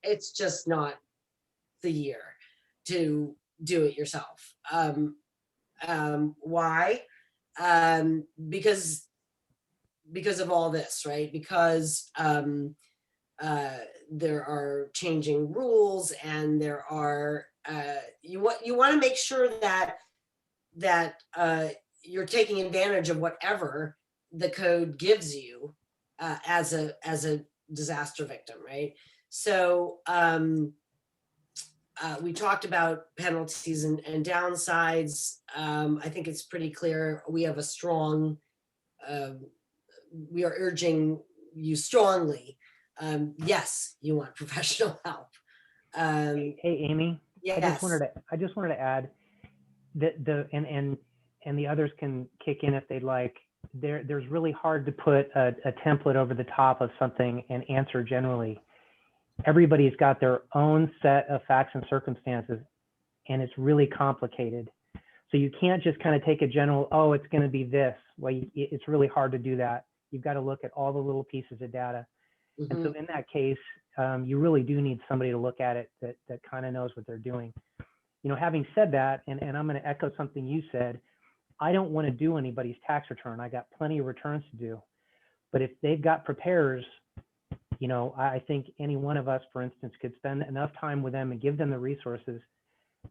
it's just not the year to do it yourself. Why? Because of all this, right? Because there are changing rules, and there are you want to make sure that you're taking advantage of whatever the code gives you as a disaster victim, right? So we talked about penalties and downsides. I think it's pretty clear we have a strong, we are urging you strongly. Yes, you want professional help. Hey, Amy. Yes. I just wanted to add that and the others can kick in if they'd like. There's really hard to put a template over the top of something and answer generally. Everybody's got their own set of facts and circumstances, and it's really complicated. So you can't just kind of take a general, oh, it's going to be this. Well, it's really hard to do that. You've got to look at all the little pieces of data. Mm-hmm. And so in that case, you really do need somebody to look at it that kind of knows what they're doing. Having said that, and I'm going to echo something you said, I don't want to do anybody's tax return. I got plenty of returns to do. But if they've got preparers, I think any one of us, for instance, could spend enough time with them and give them the resources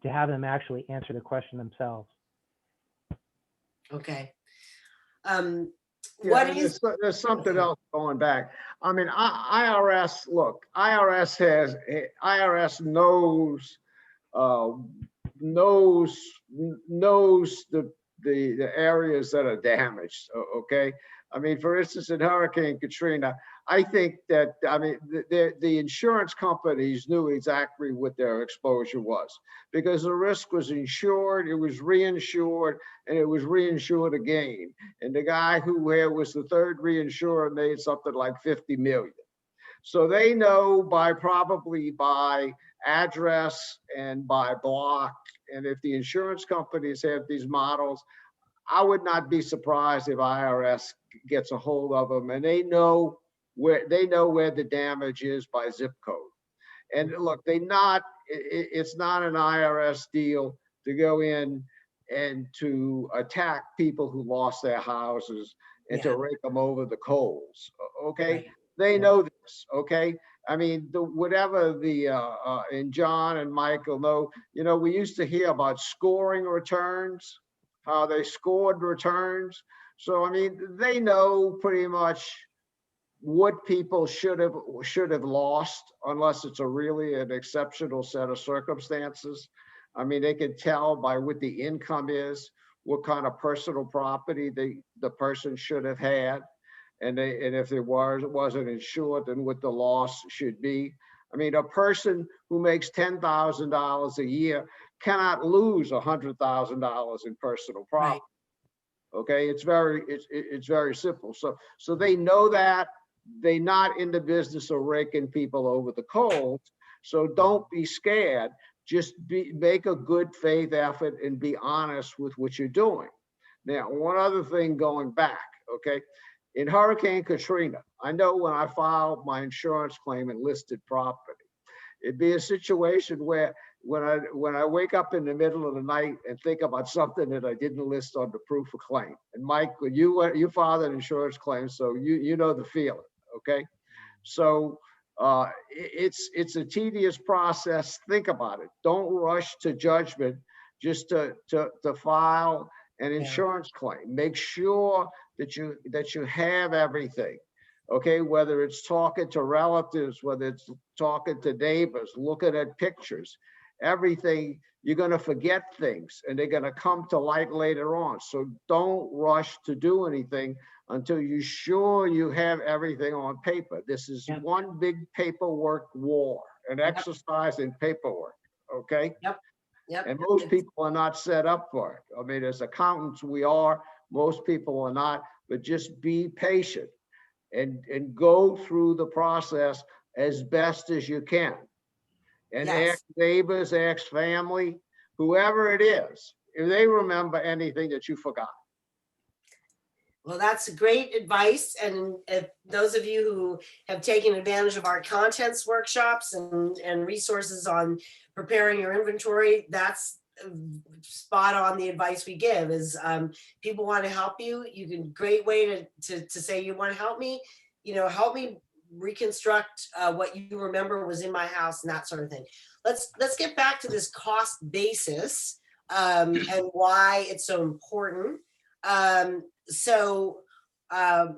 to have them actually answer the question themselves. Okay. Yeah, there's something else going back. I mean, IRS knows the areas that are damaged, okay? I mean, for instance, in Hurricane Katrina, I think that, I mean, the insurance companies knew exactly what their exposure was because the risk was insured, it was reinsured, and it was reinsured again. And the guy who was the third reinsurer made something like 50 million. So they know probably by address and by block. And if the insurance companies have these models, I would not be surprised if IRS gets a hold of them and they know where the damage is by zip code. And look, it's not an IRS deal to go in and to attack people who lost their houses and to rake them over the coals. Okay. Right. They know this, okay? I mean, and John and Michael know, you know, we used to hear about scoring returns, how they scored returns. So, I mean, they know pretty much what people should have lost, unless it's really an exceptional set of circumstances. I mean, they can tell by what the income is, what kind of personal property the person should have had. And if it wasn't insured, then what the loss should be. I mean, a person who makes $10,000 a year cannot lose $100,000 in personal property. Right. Okay, it's very simple. So they know that. They're not in the business of raking people over the coals. So don't be scared. Just make a good faith effort and be honest with what you're doing. Now, one other thing going back, okay? In Hurricane Katrina, I know when I filed my insurance claim and listed property, it'd be a situation where when I wake up in the middle of the night and think about something that I didn't list on the proof of claim. And Mike, you filed an insurance claim, so you know the feeling, okay? So it's a tedious process. Think about it. Don't rush to judgment just to file an insurance claim. Make sure that you have everything, okay? Whether it's talking to relatives, whether it's talking to neighbors, looking at pictures, everything, you're gonna forget things and they're gonna come to light later on. So don't rush to do anything until you're sure you have everything on paper. This is one big paperwork war, an exercise in paperwork, okay? Yep. And most people are not set up for it. I mean, as accountants, we are. Most people are not, but just be patient and go through the process as best as you can. And ask neighbors, ask family, whoever it is, if they remember anything that you forgot. Well, that's great advice. And if those of you who have taken advantage of our contents workshops and resources on preparing your inventory, that's spot on. The advice we give is people want to help you. You can, great way to say you want to help me, you know, help me reconstruct what you remember was in my house and that sort of thing. Let's get back to this cost basis and why it's so important. And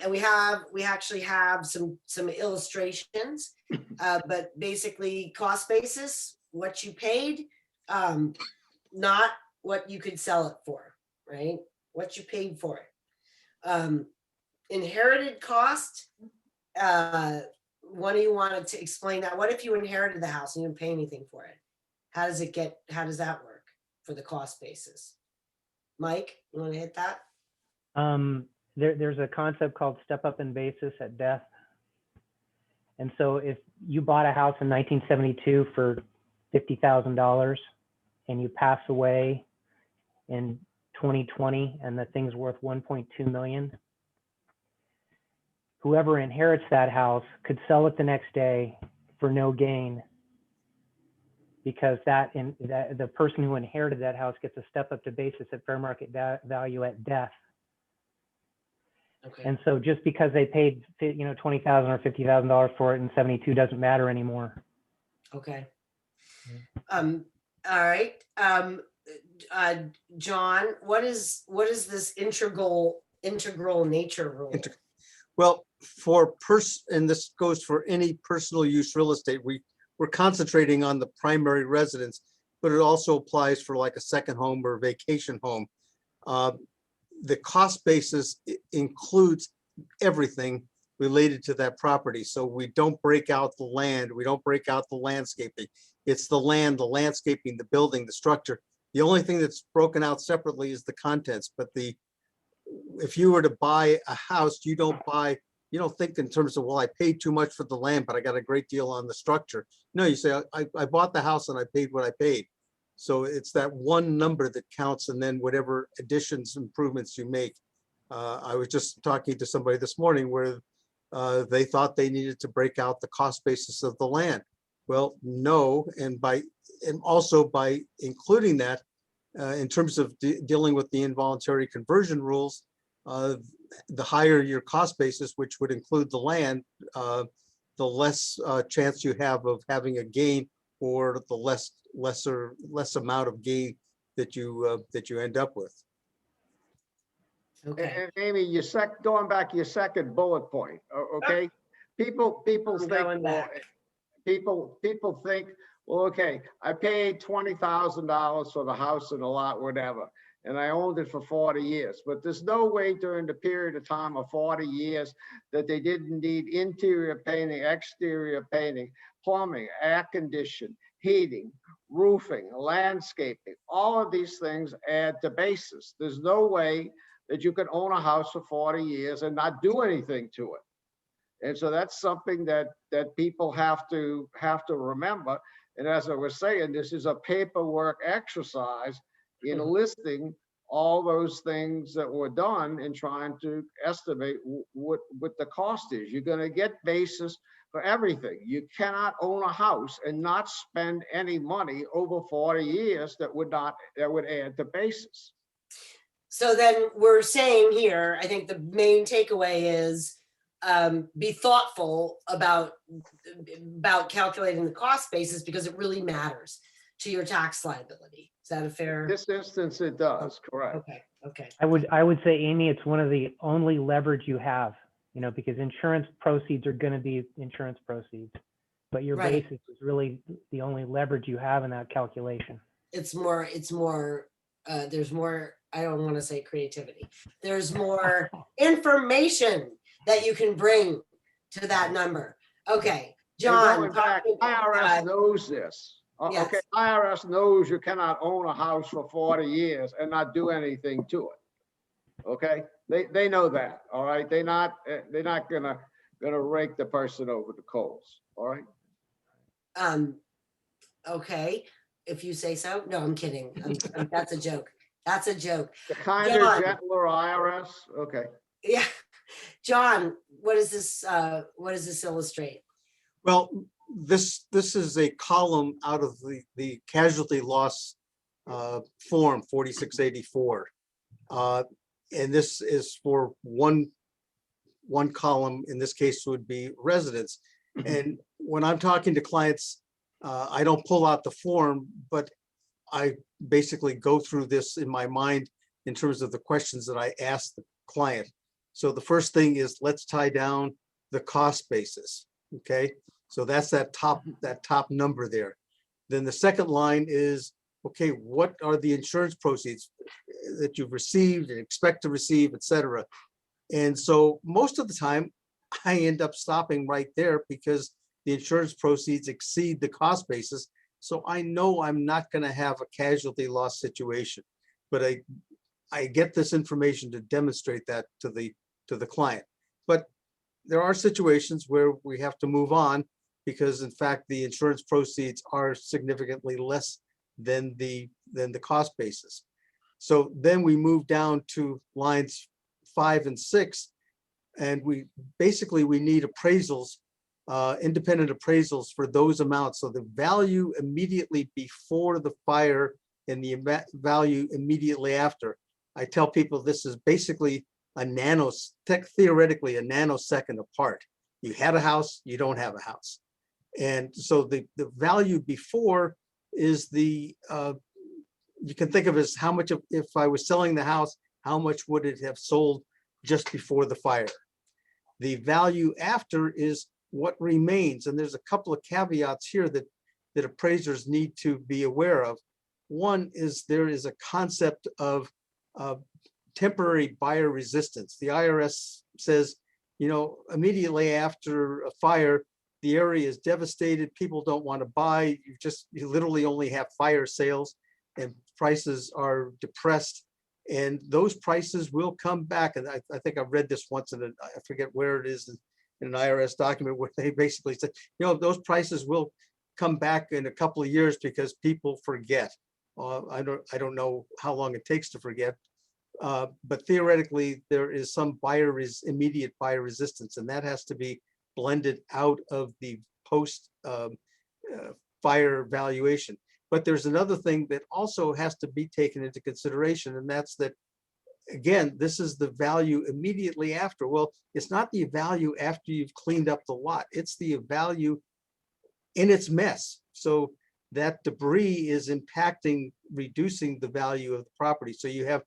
we actually have some illustrations, but basically cost basis, what you paid, not what you could sell it for, right? What you paid for it. Inherited cost, one of you wanted to explain that. What if you inherited the house and you didn't pay anything for it? How does that work for the cost basis? Mike, you want to hit that? There's a concept called step up in basis at death. And so if you bought a house in 1972 for $50,000 and you pass away in 2020 and the thing's worth 1.2 million, whoever inherits that house could sell it the next day for no gain, because the person who inherited that house gets a step up to basis at fair market value at death. Okay. And so just because they paid, you know, $20,000 or $50,000 for it in 72 doesn't matter anymore. Okay. All right. John, what is this integral nature rule? Well, and this goes for any personal use real estate, we're concentrating on the primary residence, but it also applies for like a second home or vacation home. the cost basis includes everything related to that property. So we don't break out the land, we don't break out the landscaping. It's the land, the landscaping, the building, the structure. The only thing that's broken out separately is the contents. But if you were to buy a house, you don't think in terms of, well, I paid too much for the land, but I got a great deal on the structure. No, you say, I bought the house and I paid what I paid. So it's that one number that counts, and then whatever additions, improvements you make. I was just talking to somebody this morning where they thought they needed to break out the cost basis of the land. Well, no, and also by including that in terms of dealing with the involuntary conversion rules, the higher your cost basis, which would include the land, the less chance you have of having a gain, or the less amount of gain that you end up with. Okay. And Amy, going back to your second bullet point, okay? People I'm think, going well, back. people think, well, okay, I paid $20,000 for the house and the lot, whatever, and I owned it for 40 years. But there's no way during the period of time of 40 years that they didn't need interior painting, exterior painting, plumbing, air conditioning, heating, roofing, landscaping. All of these things add to basis. There's no way that you can own a house for 40 years and not do anything to it. And so that's something that people have to remember. And as I was saying, this is a paperwork exercise in listing all those things that were done and trying to estimate what the cost is. You're going to get basis for everything. You cannot own a house and not spend any money over 40 years that would add to basis. So then we're saying here, I think the main takeaway is be thoughtful about calculating the cost basis, because it really matters to your tax liability. Is that a fair? In this instance, it does, correct. Okay. I would say, Amy, it's one of the only leverage you have, because insurance proceeds are going to be insurance proceeds, but your Right. basis is really the only leverage you have in that calculation. There's more, I don't want to say creativity. There's more information that you can bring to that number. Okay, John. And going back, IRS knows this. Yes. Okay, IRS knows you cannot own a house for 40 years and not do anything to it. Okay, they know that. All right, they're not gonna rake the person over the coals. All right. Okay, if you say so. No, I'm kidding. That's a joke. That's a joke. The kinder, John. gentler IRS. Okay. Yeah, John, what does this illustrate? Well, this is a column out of the casualty loss form 4684. And this is for one column, in this case would be residents. And when I'm talking to clients, I don't pull out the form, but I basically go through this in my mind in terms of the questions that I ask the client. So the first thing is, let's tie down the cost basis. Okay, so that's that top number there. Then the second line is, okay, what are the insurance proceeds that you've received and expect to receive, et cetera. And so most of the time I end up stopping right there, because the insurance proceeds exceed the cost basis. So I know I'm not going to have a casualty loss situation, but I get this information to demonstrate that to the client. But there are situations where we have to move on, because in fact the insurance proceeds are significantly less than the cost basis. So then we move down to lines 5 and 6, and we need appraisals, independent appraisals for those amounts. So the value immediately before the fire and the value immediately after. I tell people this is basically theoretically a nanosecond apart. You had a house, you don't have a house. And so the value before is you can think of as how much if I was selling the house, how much would it have sold just before the fire? The value after is what remains. And there's a couple of caveats here that appraisers need to be aware of. One is there is a concept of temporary buyer resistance. The IRS says, you know, immediately after a fire, the area is devastated. People don't want to buy. You literally only have fire sales and prices are depressed. And those prices will come back. And I think I've read this once, and I forget where it is in an IRS document where they basically said, you know, those prices will come back in a couple of years because people forget. I don't know how long it takes to forget. But theoretically, there is some immediate buyer resistance, and that has to be blended out of the post fire valuation. But there's another thing that also has to be taken into consideration, and that's that, again, this is the value immediately after. Well, it's not the value after you've cleaned up the lot. It's the value in its mess. So that debris is impacting, reducing the value of the property. So you have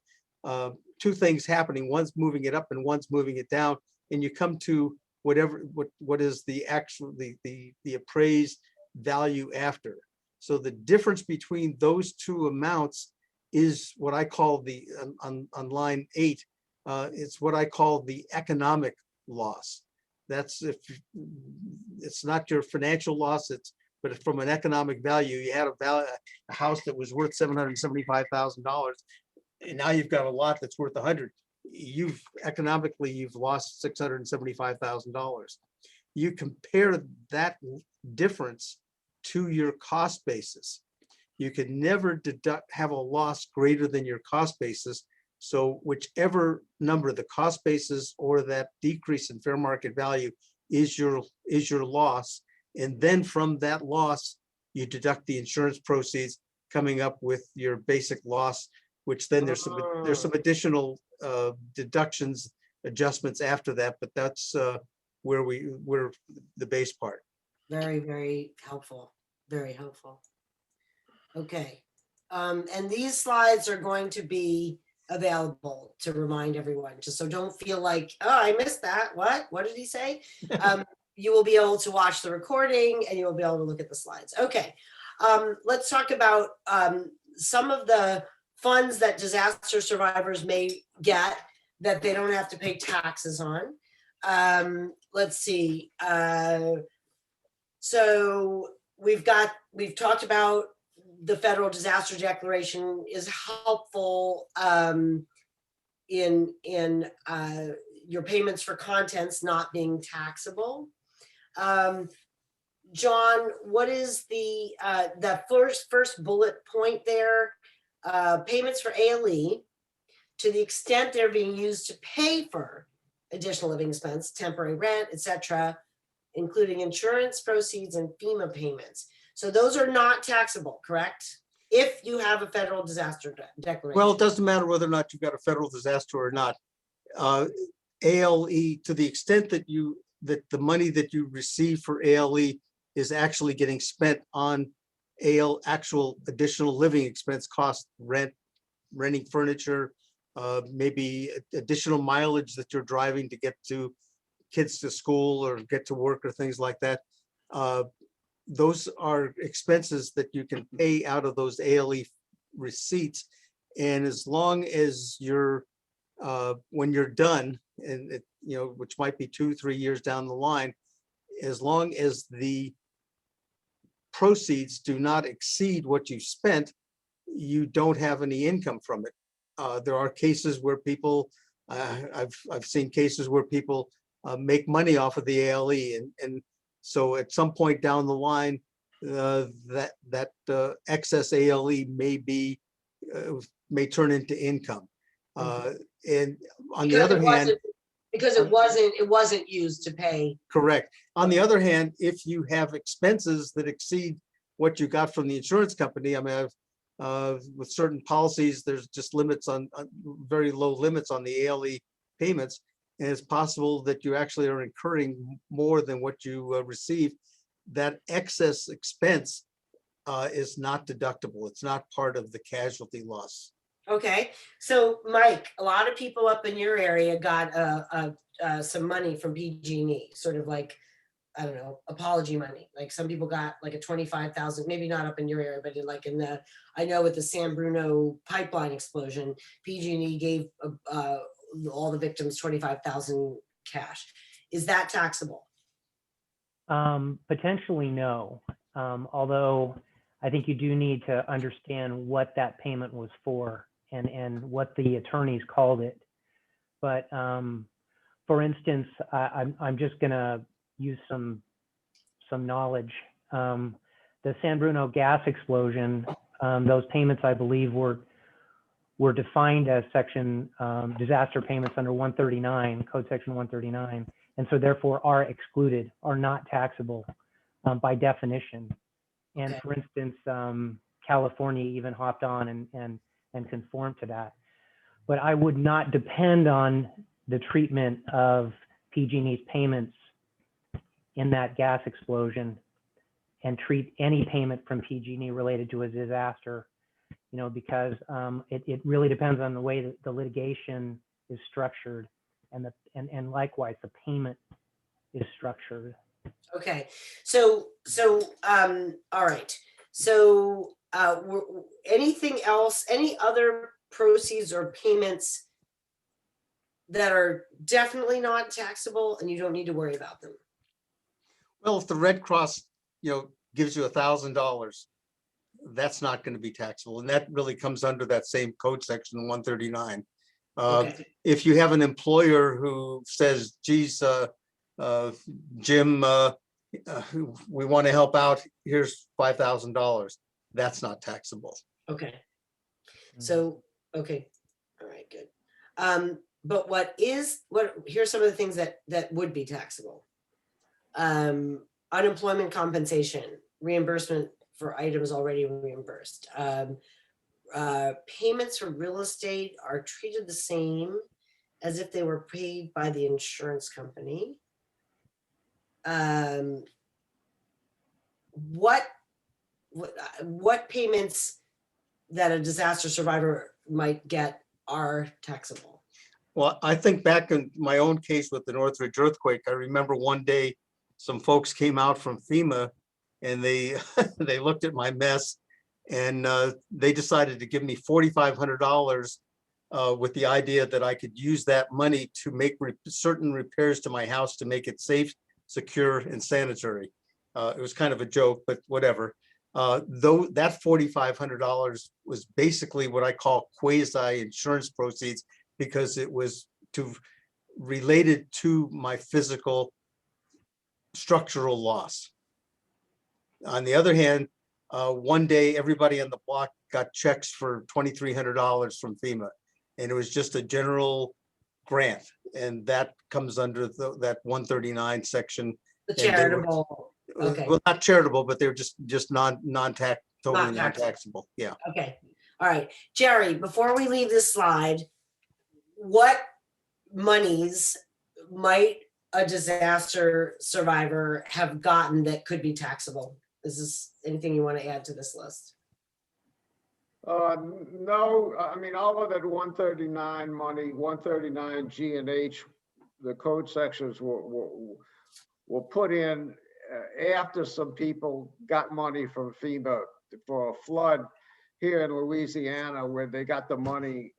two things happening. One's moving it up and one's moving it down. And you come to what is the actual, the appraised value after. So the difference between those two amounts is what I call on line 8, it's what I call the economic loss. That's if it's not your financial loss, but from an economic value, you had a house that was worth $775,000, and now you've got a lot that's worth 100. You've lost $675,000. You compare that difference to your cost basis. You can never have a loss greater than your cost basis. So whichever number, the cost basis or that decrease in fair market value, is your loss. And then from that loss, you deduct the insurance proceeds, coming up with your basic loss, which then there's some additional deductions, adjustments after that, but that's where the base part. Very, very helpful. Very helpful. Okay. And these slides are going to be available to remind everyone, just so don't feel like, oh, I missed that. What did he say? You will be able to watch the recording and you'll be able to look at the slides. Okay. Let's talk about some of the funds that disaster survivors may get that they don't have to pay taxes on. Let's see. So we've talked about the federal disaster declaration is helpful in your payments for contents not being taxable. John, what is the first bullet point there? Payments for ALE, to the extent they're being used to pay for additional living expense, temporary rent, etc., including insurance proceeds and FEMA payments. So those are not taxable, correct? If you have a federal disaster declaration. Well, it doesn't matter whether or not you've got a federal disaster or not. ALE, to the extent that the money that you receive for ALE is actually getting spent on actual additional living expense costs, renting furniture, maybe additional mileage that you're driving to get kids to school or get to work or things like that. Those are expenses that you can pay out of those ALE receipts. And as long as when you're done, and which might be 2-3 years down the line, as long as the proceeds do not exceed what you spent, you don't have any income from it. There are cases where people, I've seen cases where people make money off of the ALE, and so at some point down the line, that excess ALE may turn into income. And on the other hand, because it wasn't used to pay. Correct. On the other hand, if you have expenses that exceed what you got from the insurance company, I mean, with certain policies, there's just limits on very low limits on the ALE payments. And it's possible that you actually are incurring more than what you receive. That excess expense is not deductible. It's not part of the casualty loss. Okay, so Mike, a lot of people up in your area got some money from PG&E, sort of like I don't know, apology money. Like some people got like a 25,000, maybe not up in your area, but in the, I know with the San Bruno pipeline explosion, PG&E gave all the victims 25,000 cash. Is that taxable? Potentially no. Although I think you do need to understand what that payment was for and what the attorneys called it. But for instance, I'm just going to use some knowledge. The San Bruno gas explosion, those payments, I believe, were defined as section disaster payments under 139, code section 139, and so therefore are excluded, are not taxable by definition. And Okay. for instance, California even hopped on and conformed to that. But I would not depend on the treatment of PG&E's payments in that gas explosion and treat any payment from PG&E related to a disaster, because it really depends on the way that the litigation is structured and likewise the payment is structured. Okay, so all right. So anything else, any other proceeds or payments that are definitely not taxable and you don't need to worry about them? Well, if the Red Cross, gives you $1,000, that's not going to be taxable. And that really comes under that same code section 139. Okay, If you have an employer who says, geez, Jim, we want to help out, here's $5,000, that's not taxable. okay. So, okay, all right, good. But here's some of the things that would be taxable. Unemployment compensation, reimbursement for items already reimbursed. Payments for real estate are treated the same as if they were paid by the insurance company. What payments that a disaster survivor might get are taxable? Well, I think back in my own case with the Northridge earthquake, I remember one day some folks came out from FEMA and they they looked at my mess and they decided to give me $4,500 with the idea that I could use that money to make certain repairs to my house to make it safe, secure, and sanitary. It was kind of a joke, but whatever. Though that $4,500 was basically what I call quasi insurance proceeds because it was related to my physical structural loss. On the other hand, one day everybody on the block got checks for $2,300 from FEMA, and it was just a general grant, and that comes under that 139 section. The charitable, okay. Well, not charitable, but they were just non-tax, totally Not taxable. non-taxable. Yeah. Okay, all right. Jerry, before we leave this slide, what monies might a disaster survivor have gotten that could be taxable? Is this anything you want to add to this list? No, I mean, all of that 139 money, 139 G and H, the code sections were put in after some people got money from FEMA for a flood here in Louisiana where they got the money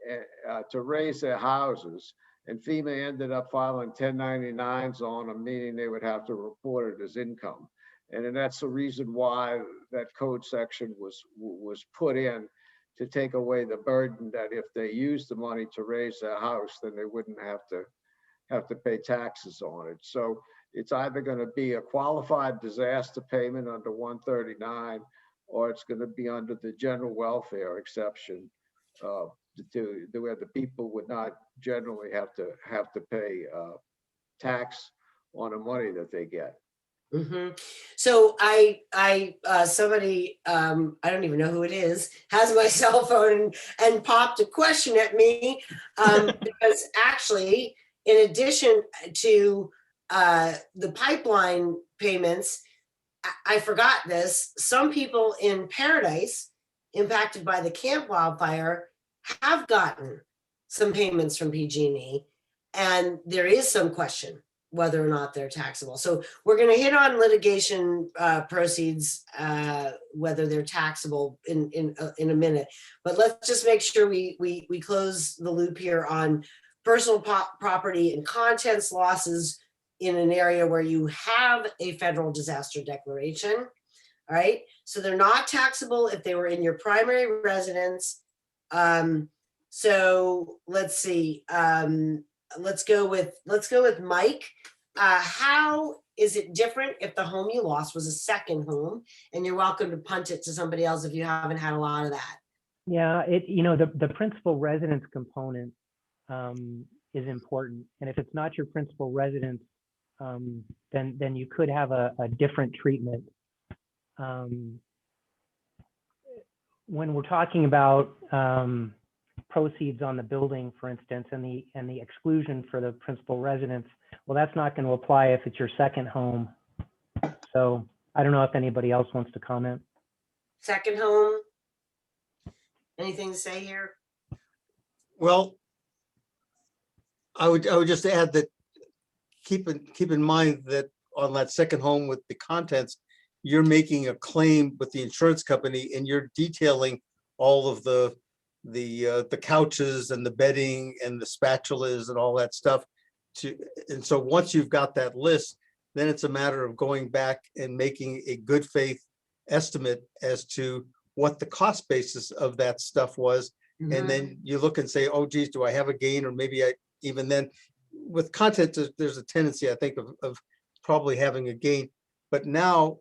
to raise their houses. And FEMA ended up filing 1099s on them, meaning they would have to report it as income. And then that's the reason why that code section was put in, to take away the burden that if they used the money to raise their house, then they wouldn't have to pay taxes on it. So it's either going to be a qualified disaster payment under 139, or it's going to be under the general welfare exception, where the people would not generally have to pay tax on the money that they get. Mm-hmm. So somebody, I don't even know who it is, has my cell phone and popped a question at me because actually, in addition to the pipeline payments, I forgot this, some people in Paradise impacted by the Camp wildfire have gotten some payments from PG&E, and there is some question whether or not they're taxable. So we're going to hit on litigation proceeds, whether they're taxable in a minute. But let's just make sure we close the loop here on personal property and contents losses in an area where you have a federal disaster declaration. All right, so they're not taxable if they were in your primary residence. So let's see. Let's go with Mike. How is it different if the home you lost was a second home? And you're welcome to punt it to somebody else if you haven't had a lot of that. Yeah, the principal residence component is important. And if it's not your principal residence, then you could have a different treatment. When we're talking about proceeds on the building, for instance, and the exclusion for the principal residence, well, that's not going to apply if it's your second home. So I don't know if anybody else wants to comment. Second home. Anything to say here? Well, I would just add that keep in mind that on that second home with the contents, you're making a claim with the insurance company and you're detailing all of the couches and the bedding and the spatulas and all that stuff and so once you've got that list, then it's a matter of going back and making a good faith estimate as to what the cost basis of that stuff was. Mm-hmm. And then you look and say, oh geez, do I have a gain? Or maybe I even then with content, there's a tendency, I think, of probably having a gain, but now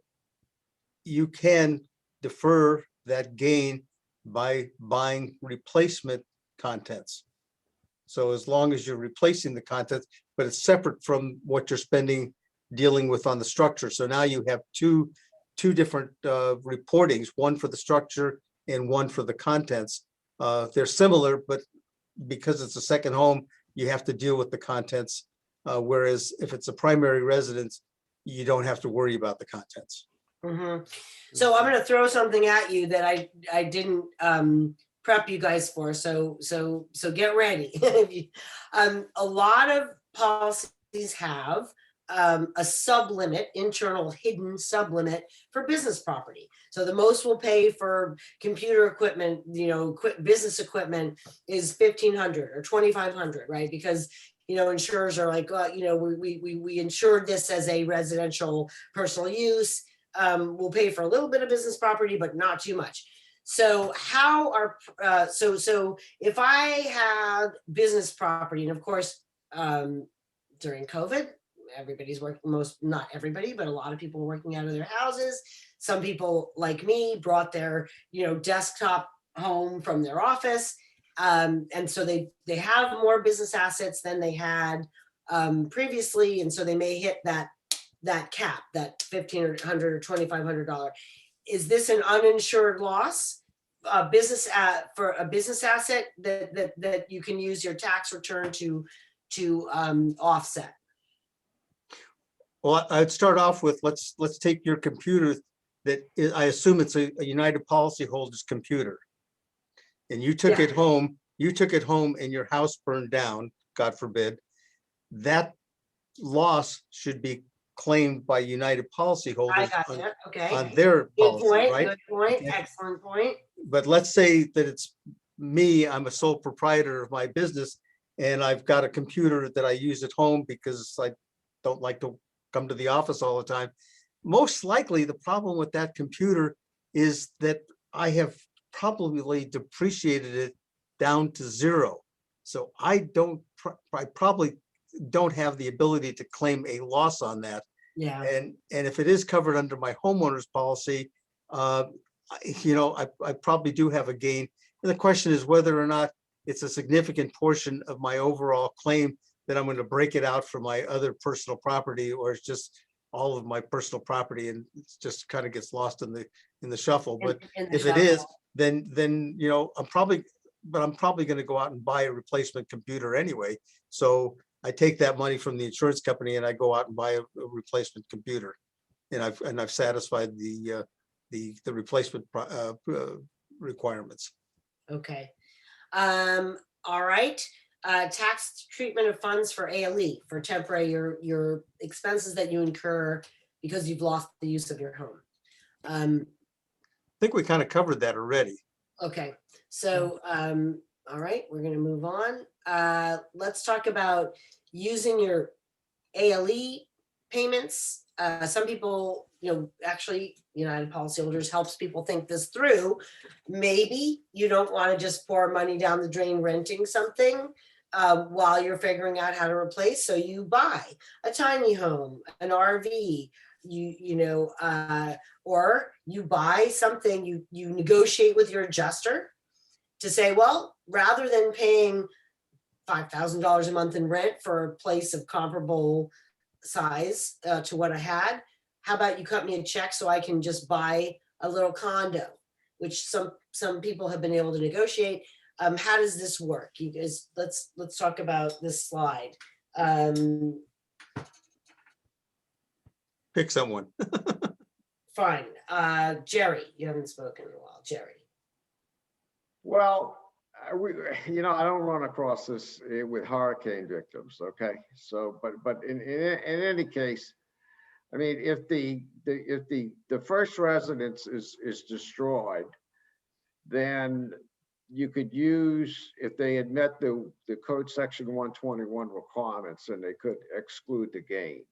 you can defer that gain by buying replacement contents. So as long as you're replacing the contents, but it's separate from what you're spending dealing with on the structure. So now you have two different reportings, one for the structure and one for the contents. They're similar, but because it's a second home, you have to deal with the contents. Whereas if it's a primary residence, you don't have to worry about the contents. Mm-hmm. So I'm going to throw something at you that I didn't prep you guys for. So get ready. A lot of policies have a sublimit, internal hidden sublimit for business property. So the most we'll pay for computer equipment, business equipment is $1,500 or $2,500, right? Because insurers are like, we insured this as a residential personal use. We'll pay for a little bit of business property, but not too much. So how are so if I have business property, and of course during COVID, everybody's working, not everybody, but a lot of people are working out of their houses. Some people like me brought their desktop home from their office, and so they have more business assets than they had previously, and so they may hit that cap, that $1,500 or $2,500. Is this an uninsured loss? For a business asset that you can use your tax return to offset? Well, I'd start off with let's take your computer that I assume it's a United Policyholders computer, and you took it home. You took it home, and your house burned down. God forbid. That loss should be claimed by United Policyholders on their policy, right? Good point. Excellent point. But let's say that it's me. I'm a sole proprietor of my business, and I've got a computer that I use at home because I don't like to come to the office all the time. Most likely the problem with that computer is that I have probably depreciated it down to zero. So I probably don't have the ability to claim a loss on that. Yeah. And if it is covered under my homeowner's policy, I probably do have a gain. And the question is whether or not it's a significant portion of my overall claim that I'm going to break it out for my other personal property, or it's just all of my personal property and it just kind of gets lost in the shuffle. But if it is, then I'm probably going to go out and buy a replacement computer anyway. So I take that money from the insurance company and I go out and buy a replacement computer, and I've satisfied the replacement requirements. Okay. All right. tax treatment of funds for ALE, for temporary, your expenses that you incur because you've lost the use of your home. I think we kind of covered that already. Okay, so, all right, we're gonna move on. Let's talk about using your ALE payments. Some people, actually, United Policyholders helps people think this through. Maybe you don't want to just pour money down the drain renting something while you're figuring out how to replace. So you buy a tiny home, an RV, or you buy something, you negotiate with your adjuster to say, well, rather than paying $5,000 a month in rent for a place of comparable size to what I had, how about you cut me a check so I can just buy a little condo, which some people have been able to negotiate. How does this work? You guys, let's talk about this slide. Pick someone. Fine. Jerry, you haven't spoken in a while. Jerry. Well, I don't run across this with hurricane victims, okay? So, but in any case, I mean, if the first residence is destroyed, then you could use, if they had met the code section 121 requirements, and they could exclude the gain.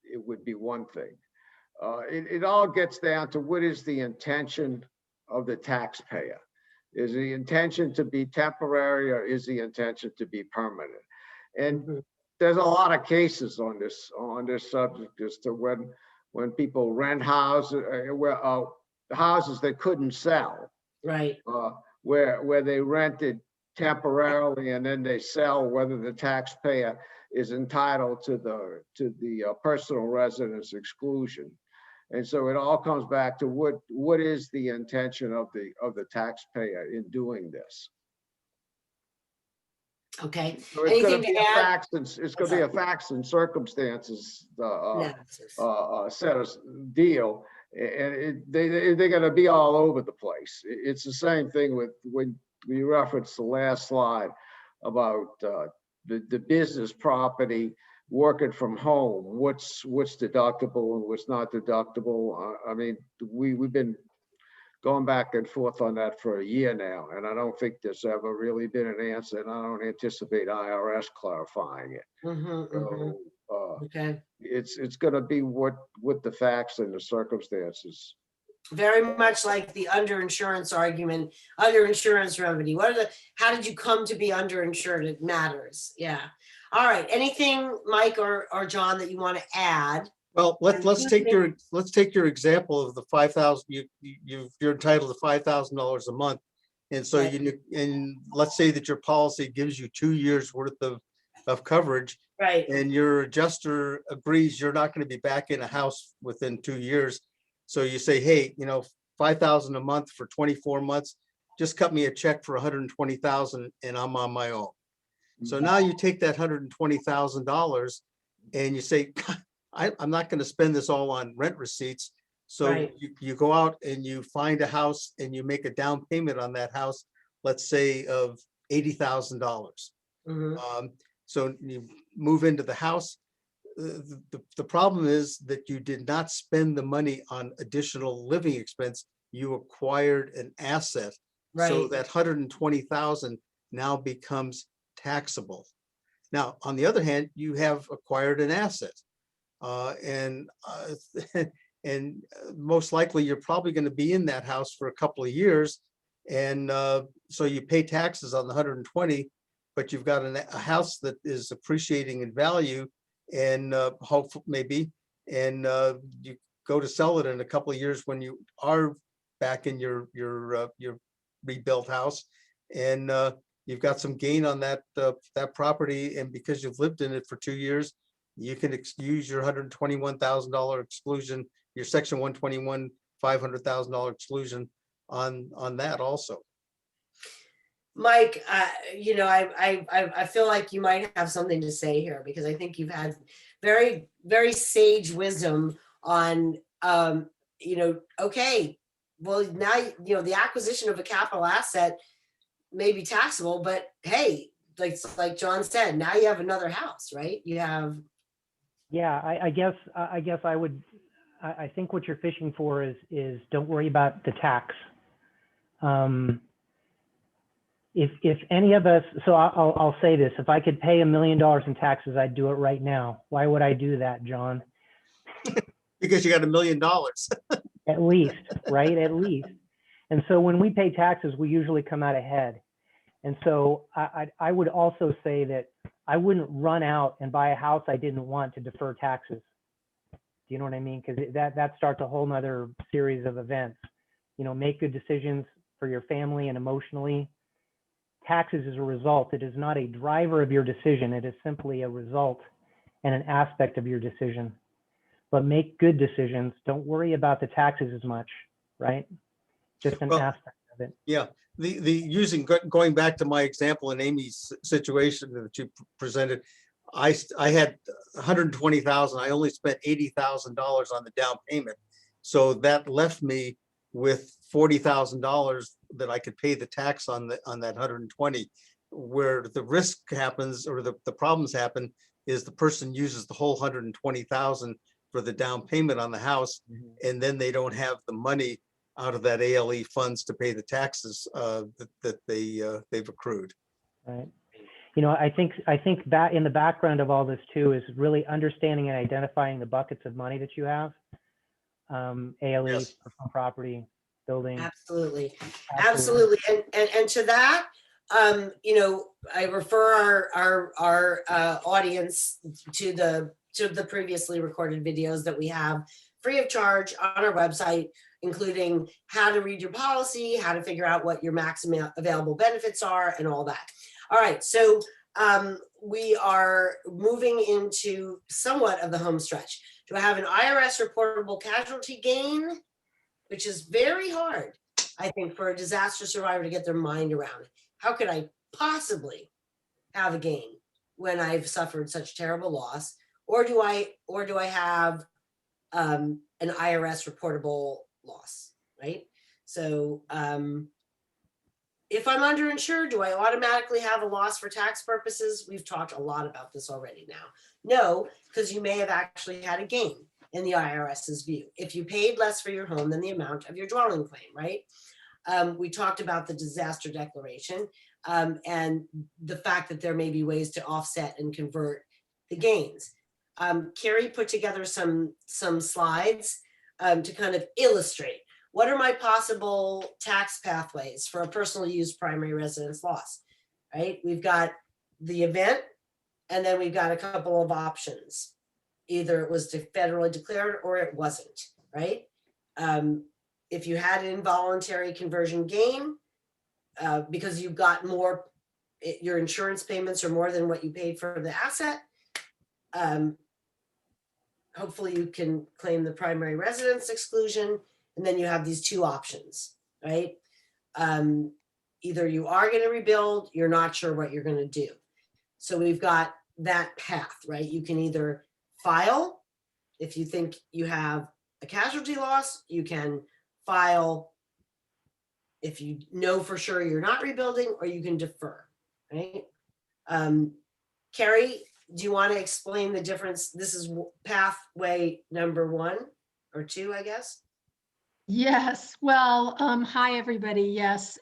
It would be one thing. It all gets down to what is the intention of the taxpayer. Is the intention to be temporary, or is the intention to be permanent? And there's a lot of cases on this subject as to when people rent houses, houses they couldn't sell, Right. where they rented temporarily and then they sell, whether the taxpayer is entitled to the personal residence exclusion. And so it all comes back to what is the intention of the taxpayer in doing this. Okay. So it's going Anything to be to a add? facts and it's going to be a facts and circumstances set of deal, and they're going to be all over the place. It's the same thing with when we referenced the last slide about the business property. Working from home, what's deductible and what's not deductible. I mean, we've been going back and forth on that for a year now, and I don't think there's ever really been an answer, and I don't anticipate IRS clarifying it. Okay. It's going to be what the facts and the circumstances. Very much like the underinsurance argument, underinsurance remedy. How did you come to be underinsured? It matters. Yeah. All right. Anything, Mike or John, that you want to add? Well, let's take your example of the 5,000. You're entitled to $5,000 a month, and so and let's say that your policy gives you 2 years worth of coverage, right? And your adjuster agrees you're not going to be back in a house within 2 years. So you say, hey, $5,000 a month for 24 months, just cut me a check for $120,000 and I'm on my own. So now you take that $120,000 and you say, I'm not going to spend this all on rent receipts. So you go out and you find a house and you make a down payment on that house, let's say of $80,000. So you move into the house. The problem is that you did not spend the money on additional living expense. You acquired an asset. So that $120,000 now becomes taxable. Now, on the other hand, you have acquired an asset. And most likely you're probably going to be in that house for a couple of years. And so you pay taxes on the 120, but you've got a house that is appreciating in value, and hopefully maybe, and you go to sell it in a couple of years when you are back in your rebuilt house, and you've got some gain on that property, and because you've lived in it for 2 years, you can use your $121,000 exclusion, your section 121 $500,000 exclusion on that also. Mike, I feel like you might have something to say here, because I think you've had very, very sage wisdom on, okay, well, now, the acquisition of a capital asset maybe taxable, but hey, like John said, now you have another house, right? You have, Yeah, I guess I think what you're fishing for is don't worry about the tax. If any of us, so I'll say this, if I could pay $1 million in taxes, I'd do it right now. Why would I do that, John? Because you got $1 million. At least, right? At least. And so when we pay taxes, we usually come out ahead. And so I would also say that I wouldn't run out and buy a house I didn't want to defer taxes. Do you know what I mean? Because that starts a whole nother series of events. You know, make good decisions for your family and emotionally. Taxes is a result. It is not a driver of your decision. It is simply a result and an aspect of your decision. But make good decisions. Don't worry about the taxes as much, right? Just an Well, aspect of it. Yeah, going back to my example in Amy's situation that you presented, I had 120,000. I only spent $80,000 on the down payment, so that left me with $40,000 that I could pay the tax on that 120. Where the risk happens or the problems happen is the person uses the whole 120,000 for the down payment on the house, and then they don't have the money out of that ALE funds to pay the taxes that they've accrued. Right. You know, I think that in the background of all this too is really understanding and identifying the buckets of money that you have. ALE, Yes. personal property, building. absolutely. Absolutely. And to that, you know, I refer our audience to the previously recorded videos that we have free of charge on our website, including how to read your policy, how to figure out what your maximum available benefits are, and all that. All right, so we are moving into somewhat of the home stretch. Do I have an IRS reportable casualty gain? Which is very hard, I think, for a disaster survivor to get their mind around. How could I possibly have a gain when I've suffered such terrible loss? Or do I have an IRS reportable loss, right? So if I'm underinsured, do I automatically have a loss for tax purposes? We've talked a lot about this already now. No, because you may have actually had a gain in the IRS's view. If you paid less for your home than the amount of your dwelling claim, right? We talked about the disaster declaration and the fact that there may be ways to offset and convert the gains. Carrie put together some slides to kind of illustrate what are my possible tax pathways for a personal use primary residence loss, right? We've got the event, and then we've got a couple of options. Either it was federally declared or it wasn't, right? If you had an involuntary conversion gain, because you got more, your insurance payments are more than what you paid for the asset, hopefully you can claim the primary residence exclusion, and then you have these two options, right? Either you are going to rebuild, you're not sure what you're going to do. So we've got that path, right? You can either file, if you think you have a casualty loss, you can file if you know for sure you're not rebuilding, or you can defer, right? Carrie, do you want to explain the difference? This is pathway number 1 or 2, I guess. Yes, well, hi, everybody. Yes.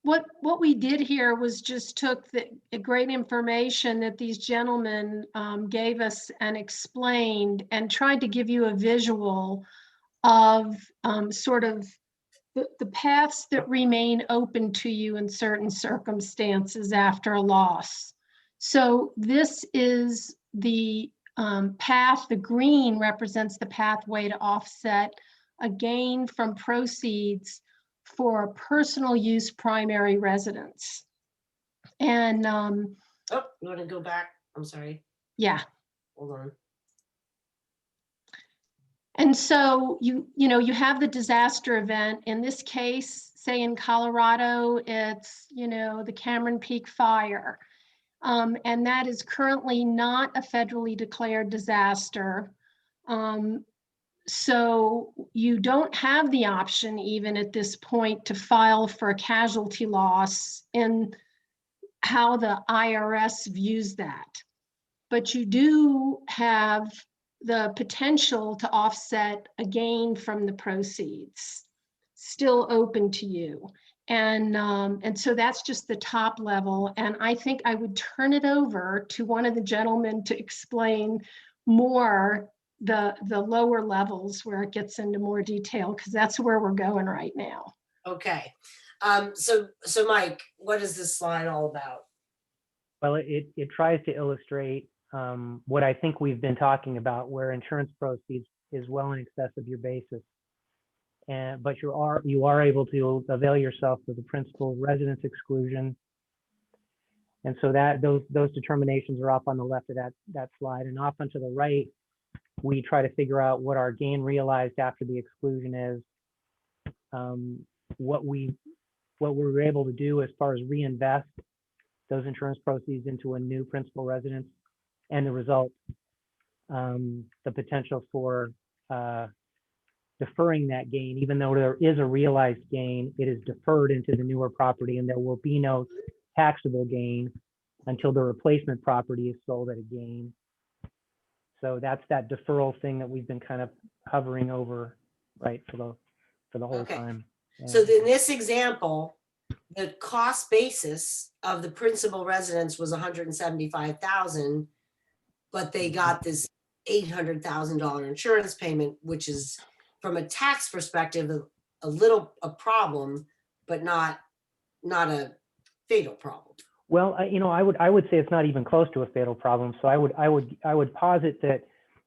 What we did here was just took the great information that these gentlemen gave us and explained, and tried to give you a visual of sort of the paths that remain open to you in certain circumstances after a loss. So this is the path. The green represents the pathway to offset a gain from proceeds for personal use primary residence. And Oh, you want to go back? I'm sorry. yeah. Hold on. And so you have the disaster event. In this case, say in Colorado, it's, the Cameron Peak fire. And that is currently not a federally declared disaster. So you don't have the option even at this point to file for a casualty loss in how the IRS views that. But you do have the potential to offset a gain from the proceeds, still open to you. And so that's just the top level. And I think I would turn it over to one of the gentlemen to explain more the lower levels where it gets into more detail, because that's where we're going right now. Okay. So Mike, what is this slide all about? Well, it tries to illustrate what I think we've been talking about, where insurance proceeds is well in excess of your basis. But you are able to avail yourself of the principal residence exclusion. And so that those determinations are off on the left of that slide, and off onto the right, we try to figure out what our gain realized after the exclusion is, what we were able to do as far as reinvest those insurance proceeds into a new principal residence, and the result, the potential for deferring that gain. Even though there is a realized gain, it is deferred into the newer property, and there will be no taxable gain until the replacement property is sold at a gain. So that's that deferral thing that we've been kind of hovering over, right, for the whole Okay. time. So in this example, the cost basis of the principal residence was 175,000, but they got this $800,000 insurance payment, which is, from a tax perspective, a problem, but not a fatal problem. Well, I would say it's not even close to a fatal problem. So I would posit that,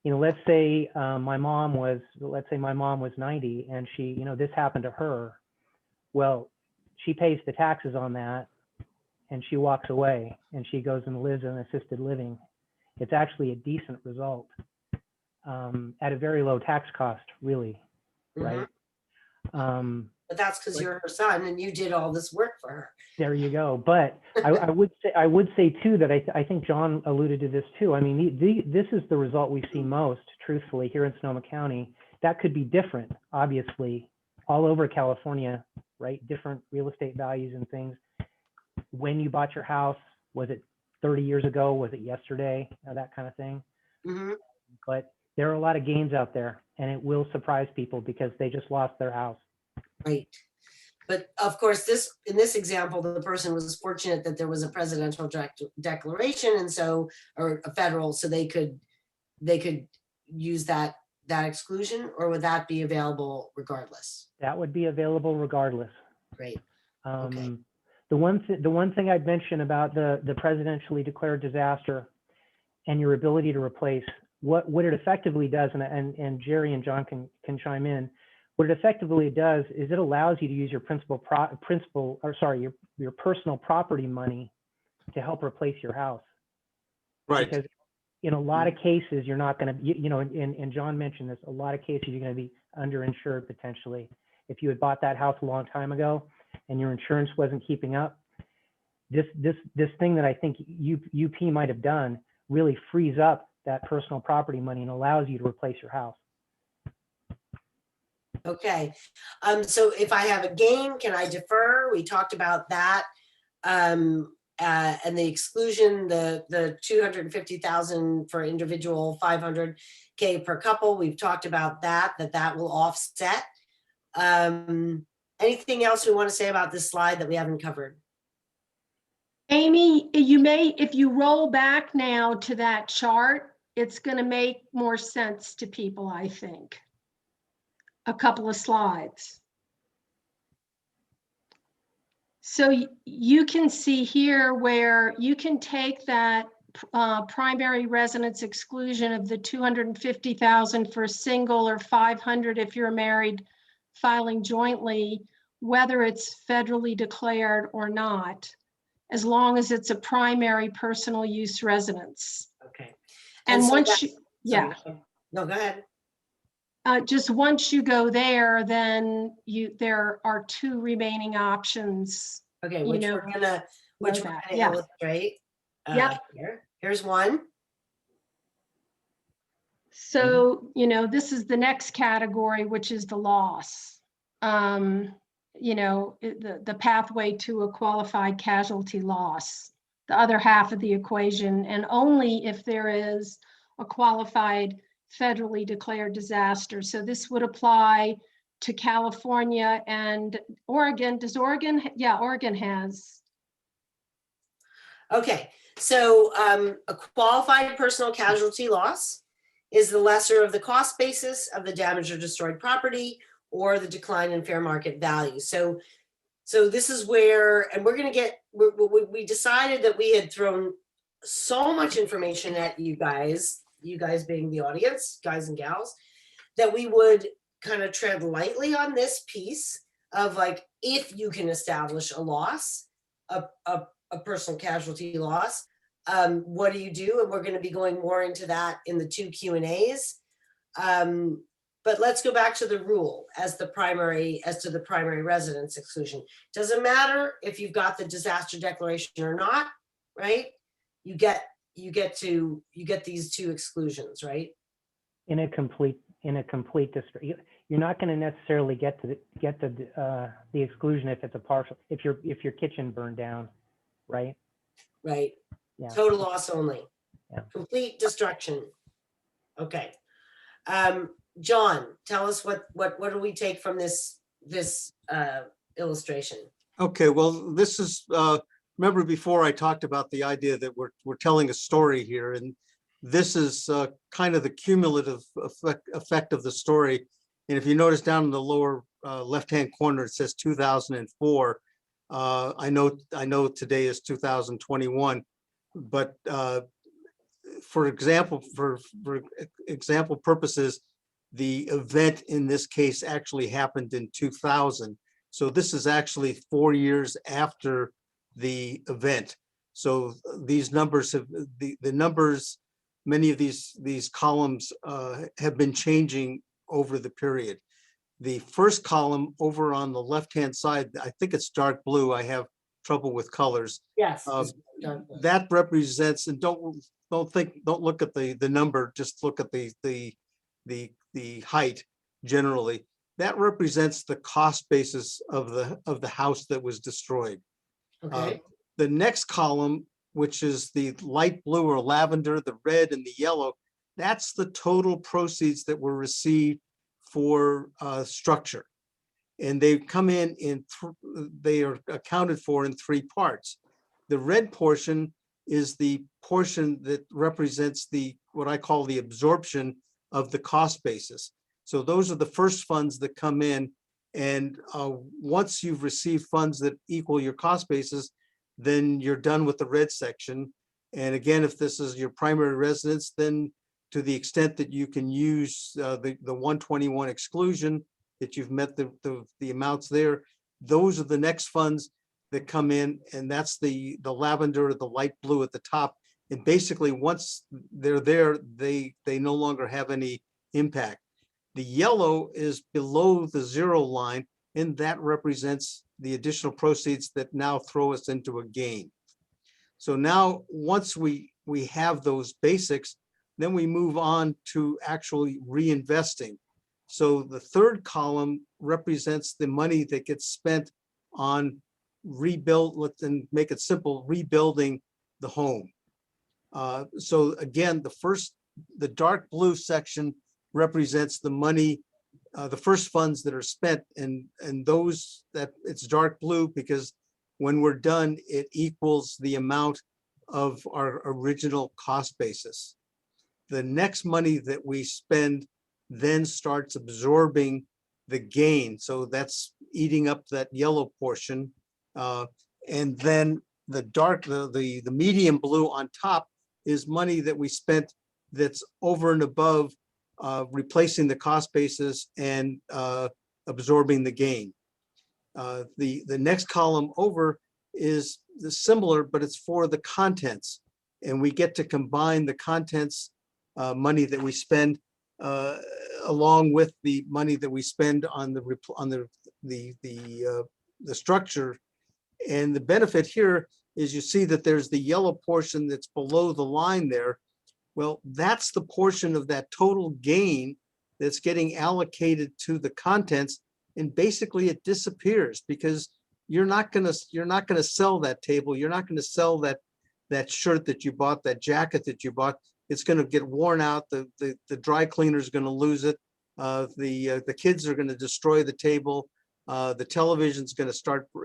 let's say my mom was 90 and she, this happened to her. Well, she pays the taxes on that and she walks away and she goes and lives in assisted living. It's actually a decent result at a very low tax cost, really, right? But that's because you're her son and you did all this work for her. There you go. But I would say too that I think John alluded to this too. I mean, this is the result we see most, truthfully, here in Sonoma County. That could be different, obviously, all over California, right? Different real estate values and things. When you bought your house, was it 30 years ago? Was it yesterday? That kind of thing. Mm-hmm. But there are a lot of gains out there, and it will surprise people because they just lost their house. Right. But of course, in this example, the person was fortunate that there was a presidential declaration, and so, or a federal, so they could use that exclusion, or would that be available regardless? That would be available regardless. Great. Okay. The one thing I'd mention about the presidentially declared disaster and your ability to replace, what it effectively does, and Jerry and John can chime in. What it effectively does is it allows you to use your your personal property money to help replace your house. Right. Because in a lot of cases, you're not going to, and John mentioned this, a lot of cases you're going to be underinsured potentially. If you had bought that house a long time ago and your insurance wasn't keeping up, this thing that I think UP might have done really frees up that personal property money and allows you to replace your house. Okay. So if I have a gain, can I defer? We talked about that. And the exclusion, the 250,000 for individual, 500K per couple. We've talked about that will offset. Anything else we want to say about this slide that we haven't covered? Amy, you may, if you roll back now to that chart, it's going to make more sense to people, I think. A couple of slides. So you can see here where you can take that primary residence exclusion of the 250,000 for a single, or 500 if you're married filing jointly, whether it's federally declared or not, as long as it's a primary personal use residence. Okay. And so once you, yeah. No, go ahead. Just once you go there, then there are two remaining options. Okay, which we're gonna illustrate. Yeah. Here's one. So, this is the next category, which is the loss. The pathway to a qualified casualty loss, the other half of the equation, and only if there is a qualified federally declared disaster. So this would apply to California and Oregon. Does Oregon? Yeah, Oregon has. Okay, so a qualified personal casualty loss is the lesser of the cost basis of the damaged or destroyed property or the decline in fair market value. So this is where, and we decided that we had thrown so much information at you guys being the audience, guys and gals, that we would kind of tread lightly on this piece of like, if you can establish a loss, a personal casualty loss, what do you do? And we're going to be going more into that in the 2 Q&As. But let's go back to the rule as to the primary residence exclusion. Doesn't matter if you've got the disaster declaration or not, right? You get these 2 exclusions, right? In a complete district, you're not going to necessarily get the exclusion if it's a partial, if your kitchen burned down, right? Right. Yeah. Total loss only. Yeah. Complete destruction. Okay. John, tell us what do we take from this illustration? Okay, well, this is, remember before I talked about the idea that we're telling a story here, and this is kind of the cumulative effect of the story. And if you notice down in the lower left-hand corner, it says 2004. I know today is 2021, but for example purposes, the event in this case actually happened in 2000. So this is actually 4 years after the event. So these numbers the numbers, many of these columns have been changing over the period. The first column over on the left-hand side, I think it's dark blue. I have trouble with colors. Yes. That represents, and don't look at the number, just look at the height generally. That represents the cost basis of the house that was destroyed. Okay. The next column, which is the light blue or lavender, the red and the yellow, that's the total proceeds that were received for structure. And they come in they are accounted for in 3 parts. The red portion is the portion that represents what I call the absorption of the cost basis. So those are the first funds that come in. And once you've received funds that equal your cost basis, then you're done with the red section. And again, if this is your primary residence, then to the extent that you can use the 121 exclusion, that you've met the amounts there, those are the next funds that come in, and that's the lavender or the light blue at the top. And basically, once they're there, they no longer have any impact. The yellow is below the 0 line, and that represents the additional proceeds that now throw us into a gain. So now, once we have those basics, then we move on to actually reinvesting. So the third column represents the money that gets spent on let's make it simple, rebuilding the home. So again, the dark blue section represents the money, the first funds that are spent, and those that it's dark blue because when we're done, it equals the amount of our original cost basis. The next money that we spend then starts absorbing the gain. So that's eating up that yellow portion. And then the medium blue on top is money that we spent that's over and above replacing the cost basis and absorbing the gain. The next column over is similar, but it's for the contents. And we get to combine the contents money that we spend along with the money that we spend on the structure. And the benefit here is you see that there's the yellow portion that's below the line there. Well, that's the portion of that total gain that's getting allocated to the contents, and basically it disappears because you're not gonna sell that table. You're not gonna sell that shirt that you bought, that jacket that you bought. It's gonna get worn out. The dry cleaner is gonna lose it. The kids are gonna destroy the table. The television's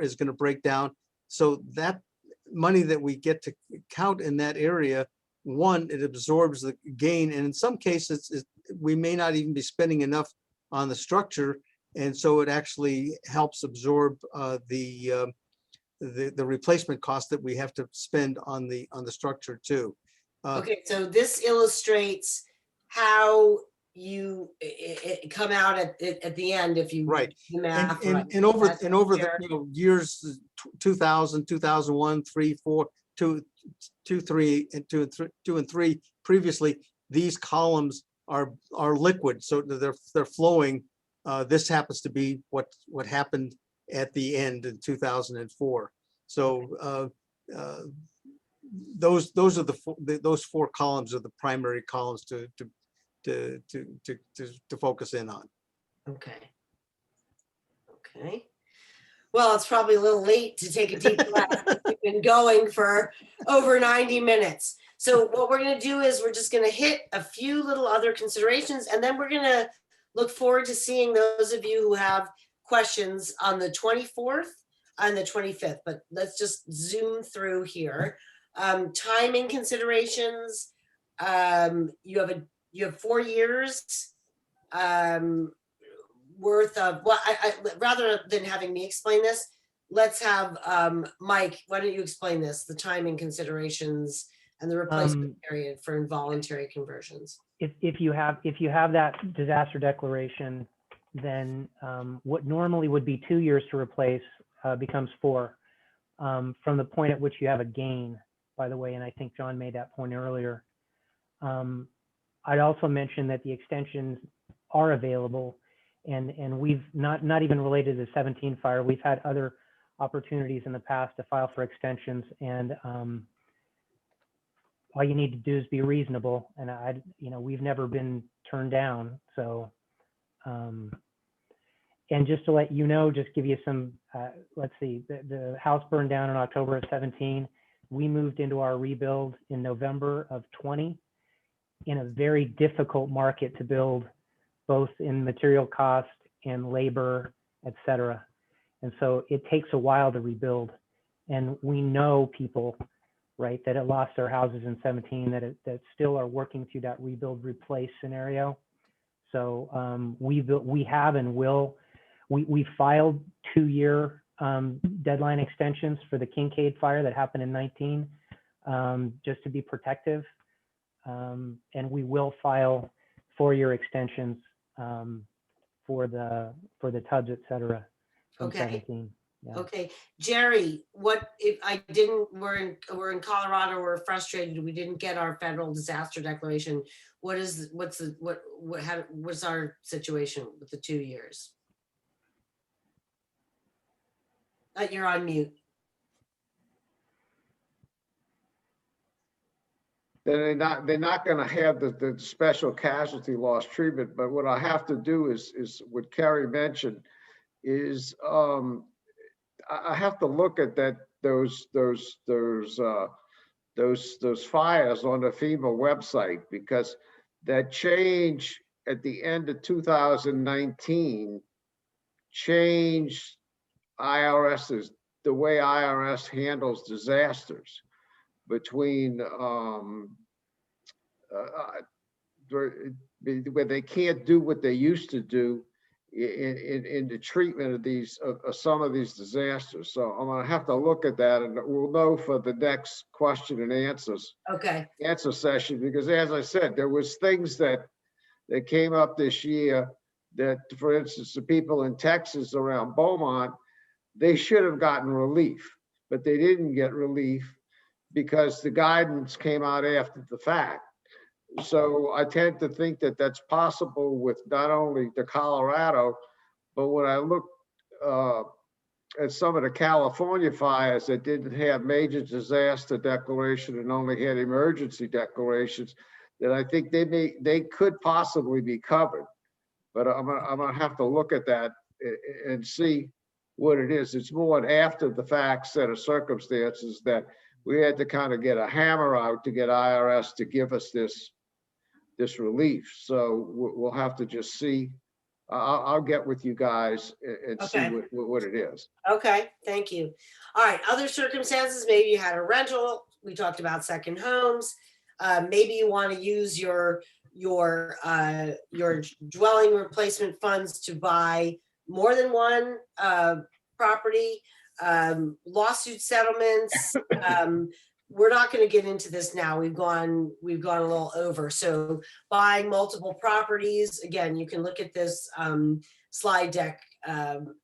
is gonna break down. So that money that we get to count in that area, one, it absorbs the gain, and in some cases, we may not even be spending enough on the structure, and so it actually helps absorb the replacement cost that we have to spend on the structure too. Okay, so this illustrates how you come out at the end if you Right. do the math right. And over That's the fair. years 2000, 2001, 3, 4, 2, 3, and 3 previously, these columns are liquid, so they're flowing. This happens to be what happened at the end in 2004. So those are those 4 columns are the primary columns to focus in on. Okay. Okay. Well, it's probably a little late to take a deep breath. We've been going for over 90 minutes. So what we're going to do is we're just going to hit a few little other considerations, and then we're going to look forward to seeing those of you who have questions on the 24th and the 25th. But let's just zoom through here. Timing considerations. You have 4 years worth of, well, I rather than having me explain this, let's have Mike, why don't you explain this, the timing considerations and the replacement period for involuntary conversions? If you have that disaster declaration, then what normally would be 2 years to replace becomes 4 from the point at which you have a gain, by the way, and I think John made that point earlier. I'd also mention that the extensions are available, and we've not even related to the 17 fire. We've had other opportunities in the past to file for extensions, and all you need to do is be reasonable. And we've never been turned down. So, and just to let you know, just give you some, let's see, the house burned down in October of 17. We moved into our rebuild in November of 20 in a very difficult market to build, both in material cost and labor, et cetera. And so it takes a while to rebuild. And we know people, right, that have lost their houses in 17 that still are working through that rebuild replace scenario. So we have and will, we filed 2-year deadline extensions for the Kincaid fire that happened in 19, just to be protective. And we will file 4-year extensions for the tubs, et cetera, from Okay. 17. Yeah. Okay, Jerry, what if we're in Colorado, we're frustrated, we didn't get our federal disaster declaration. What's our situation with the 2 years? You're on mute. They're not going to have the special casualty loss treatment. But what I have to do is what Carrie mentioned is I have to look at those fires on the FEMA website, because that change at the end of 2019 changed the way IRS handles disasters, between where they can't do what they used to do in the treatment of these some of these disasters. So I'm going to have to look at that, and we'll know for the next question and answer session, because as I said, there was things that came up this year that, for instance, the people in Texas around Beaumont, they should have gotten relief, but they didn't get relief because the guidance came out after the fact. So I tend to think that that's possible with not only the Colorado, but when I look at some of the California fires that didn't have major disaster declaration and only had emergency declarations, that I think they could possibly be covered. But I'm gonna have to look at that and see what it is. It's more an after the fact set of circumstances that we had to kind of get a hammer out to get IRS to give us this relief. So we'll have to just see. I'll get with you guys and see Okay. what it is. Okay, thank you. All right, other circumstances, maybe you had a rental. We talked about second homes. Maybe you want to use your dwelling replacement funds to buy more than one property. Lawsuit settlements. We're not going to get into this now. We've gone a little over. So buying multiple properties. Again, you can look at this slide deck.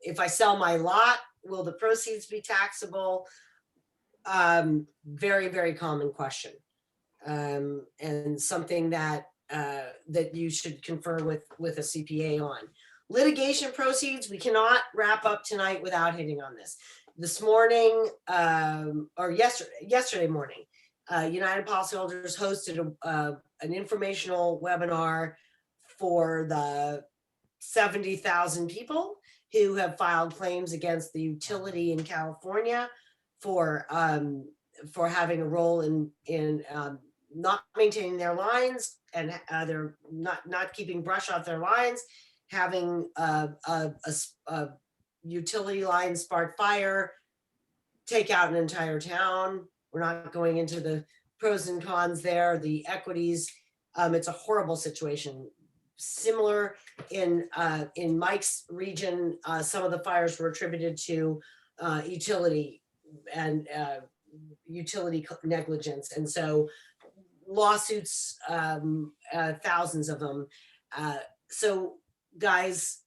If I sell my lot, will the proceeds be taxable? Very, very common question. And something that that you should confer with a CPA on. Litigation proceeds, we cannot wrap up tonight without hitting on this. This morning, or yesterday morning, United Policyholders hosted an informational webinar for the 70,000 people who have filed claims against the utility in California for having a role in not maintaining their lines and they're not keeping brush off their lines, having a utility line spark fire, take out an entire town. We're not going into the pros and cons there, the equities. It's a horrible situation. Similar in Mike's region, some of the fires were attributed to utility and utility negligence. And so lawsuits, thousands of them. So guys,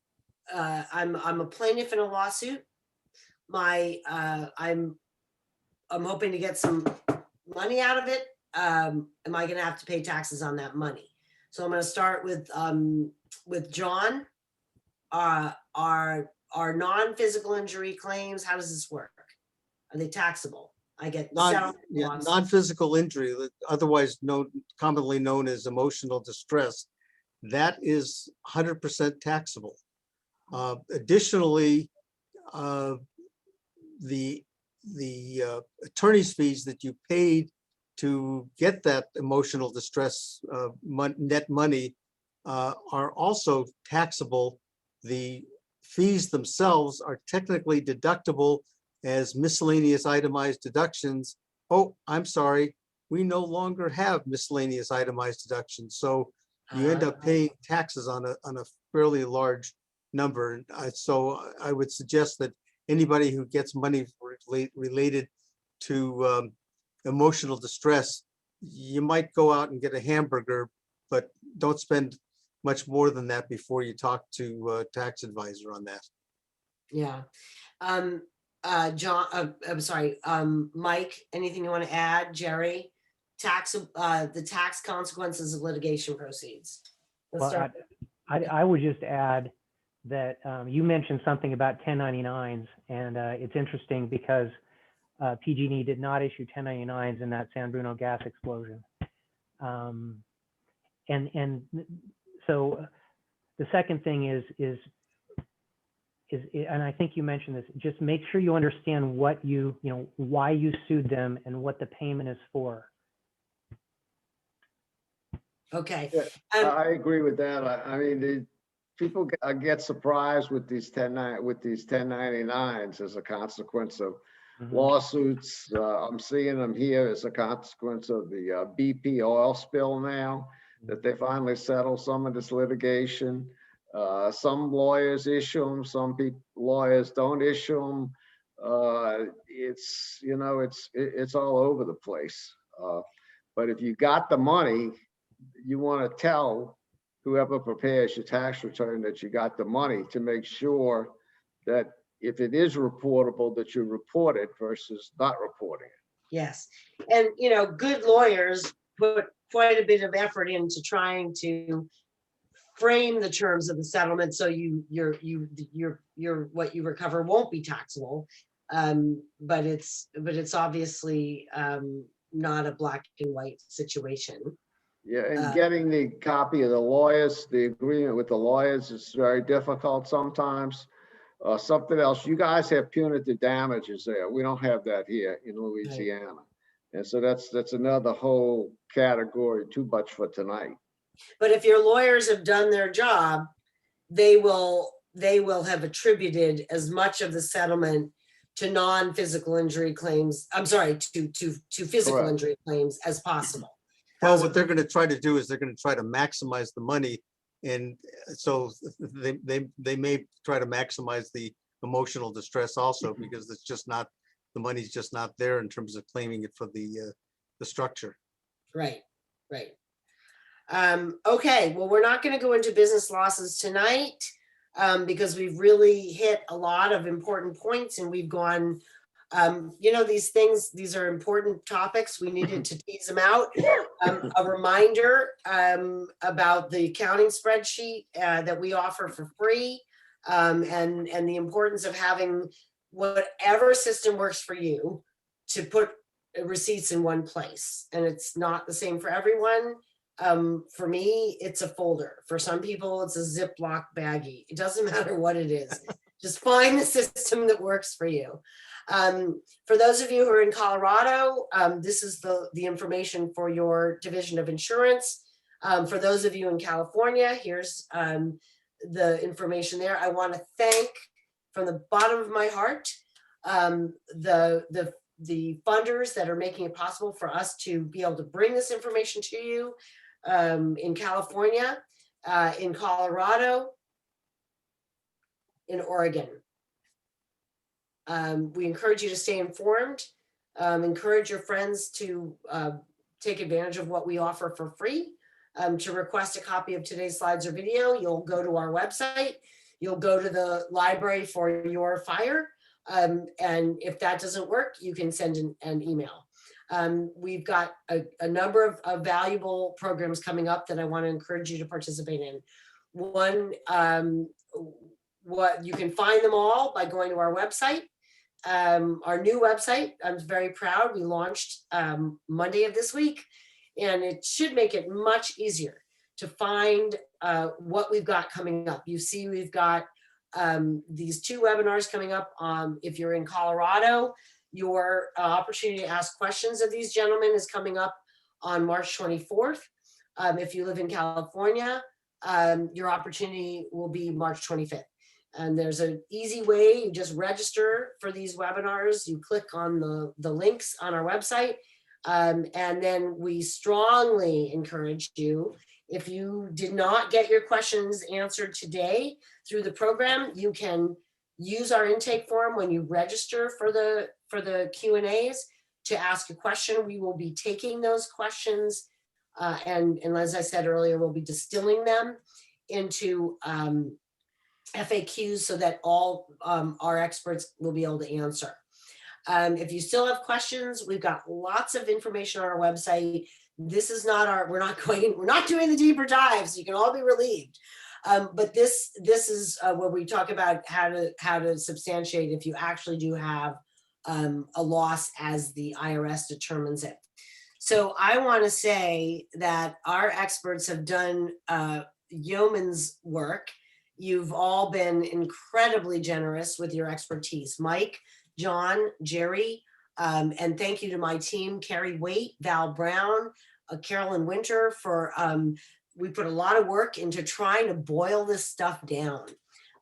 I'm a plaintiff in a lawsuit. I'm hoping to get some money out of it. Am I gonna have to pay taxes on that money? So I'm gonna start with John. Our non-physical injury claims, how does this work? Are they taxable? I get non-physical injury, otherwise commonly known as emotional distress, that is 100% taxable. Additionally, the attorney's fees that you paid to get that emotional distress net money are also taxable. The fees themselves are technically deductible as miscellaneous itemized deductions. Oh, I'm sorry, we no longer have miscellaneous itemized deductions. So you end up paying taxes on a fairly large number. So I would suggest that anybody who gets money related to emotional distress, you might go out and get a hamburger, but don't spend much more than that before you talk to a tax advisor on that. Yeah. John, I'm sorry, Mike, anything you want to add? Jerry, the tax consequences of litigation proceeds. Well, I would just add that you mentioned something about 1099s, and it's interesting because PG&E did not issue 1099s in that San Bruno gas explosion. And so the second thing is, and I think you mentioned this, just make sure you understand what why you sued them and what the payment is for. Okay. Yeah, I agree with that. I mean, people get surprised with these 1099s as a consequence of lawsuits. I'm seeing them here as a consequence of the BP oil spill now, that they finally settle some of this litigation. Some lawyers issue them, some lawyers don't issue them. It's all over the place. But if you got the money, you want to tell whoever prepares your tax return that you got the money, to make sure that if it is reportable, that you report it versus not reporting it. Yes. And, good lawyers put quite a bit of effort into trying to frame the terms of the settlement so your what you recover won't be taxable. But it's obviously not a black and white situation. Yeah, and getting the copy of the lawyers, the agreement with the lawyers is very difficult sometimes. Something else, you guys have punitive damages there. We don't have that here in Louisiana. And so that's another whole category, too much for tonight. But if your lawyers have done their job, they will have attributed as much of the settlement to non-physical injury claims. I'm sorry, to physical Correct. injury claims as possible. Well, what they're going to try to do is they're going to try to maximize the money. And so they may try to maximize the emotional distress also, because it's just not, the money's just not there in terms of claiming it for the structure. Right. Okay, well, we're not going to go into business losses tonight because we've really hit a lot of important points, and we've gone, these are important topics. We needed to tease them out. A reminder about the accounting spreadsheet that we offer for free, and the importance of having whatever system works for you to put receipts in one place. And it's not the same for everyone. For me, it's a folder. For some people, it's a Ziploc baggie. It doesn't matter what it is. Just find the system that works for you. For those of you who are in Colorado, this is the information for your division of insurance. For those of you in California, here's the information there. I want to thank from the bottom of my heart the funders that are making it possible for us to be able to bring this information to you in California, in Colorado, in Oregon. We encourage you to stay informed, encourage your friends to take advantage of what we offer for free. To request a copy of today's slides or video, you'll go to our website, you'll go to the library for your fire, and if that doesn't work, you can send an email. We've got a number of valuable programs coming up that I want to encourage you to participate in. One, what you can find them all by going to our website. Our new website, I'm very proud, we launched Monday of this week, and it should make it much easier to find what we've got coming up. You see, we've got these 2 webinars coming up. If you're in Colorado, your opportunity to ask questions of these gentlemen is coming up on March 24th. If you live in California, your opportunity will be March 25th. And there's an easy way. You just register for these webinars. You click on the links on our website. And then we strongly encourage you, if you did not get your questions answered today through the program, you can use our intake form when you register for the Q&As to ask a question. We will be taking those questions and as I said earlier, we'll be distilling them into FAQs so that all our experts will be able to answer. If you still have questions, we've got lots of information on our website. This is not we're not doing the deeper dives. You can all be relieved. But this is where we talk about how to substantiate if you actually do have a loss as the IRS determines it. So I want to say that our experts have done yeoman's work. You've all been incredibly generous with your expertise. Mike, John, Jerry, and thank you to my team, Carrie Waite, Val Brown, Carolyn Winter, for we put a lot of work into trying to boil this stuff down.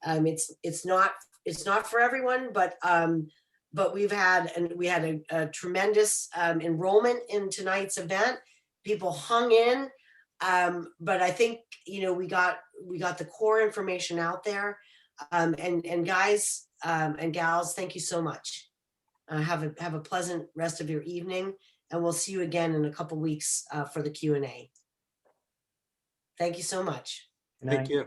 It's not for everyone, but we had a tremendous enrollment in tonight's event. People hung in, but I think we got the core information out there. And guys and gals, thank you so much. Have a pleasant rest of your evening, and we'll see you again in a couple weeks for the Q&A. Thank you so much. Good night. Thank you.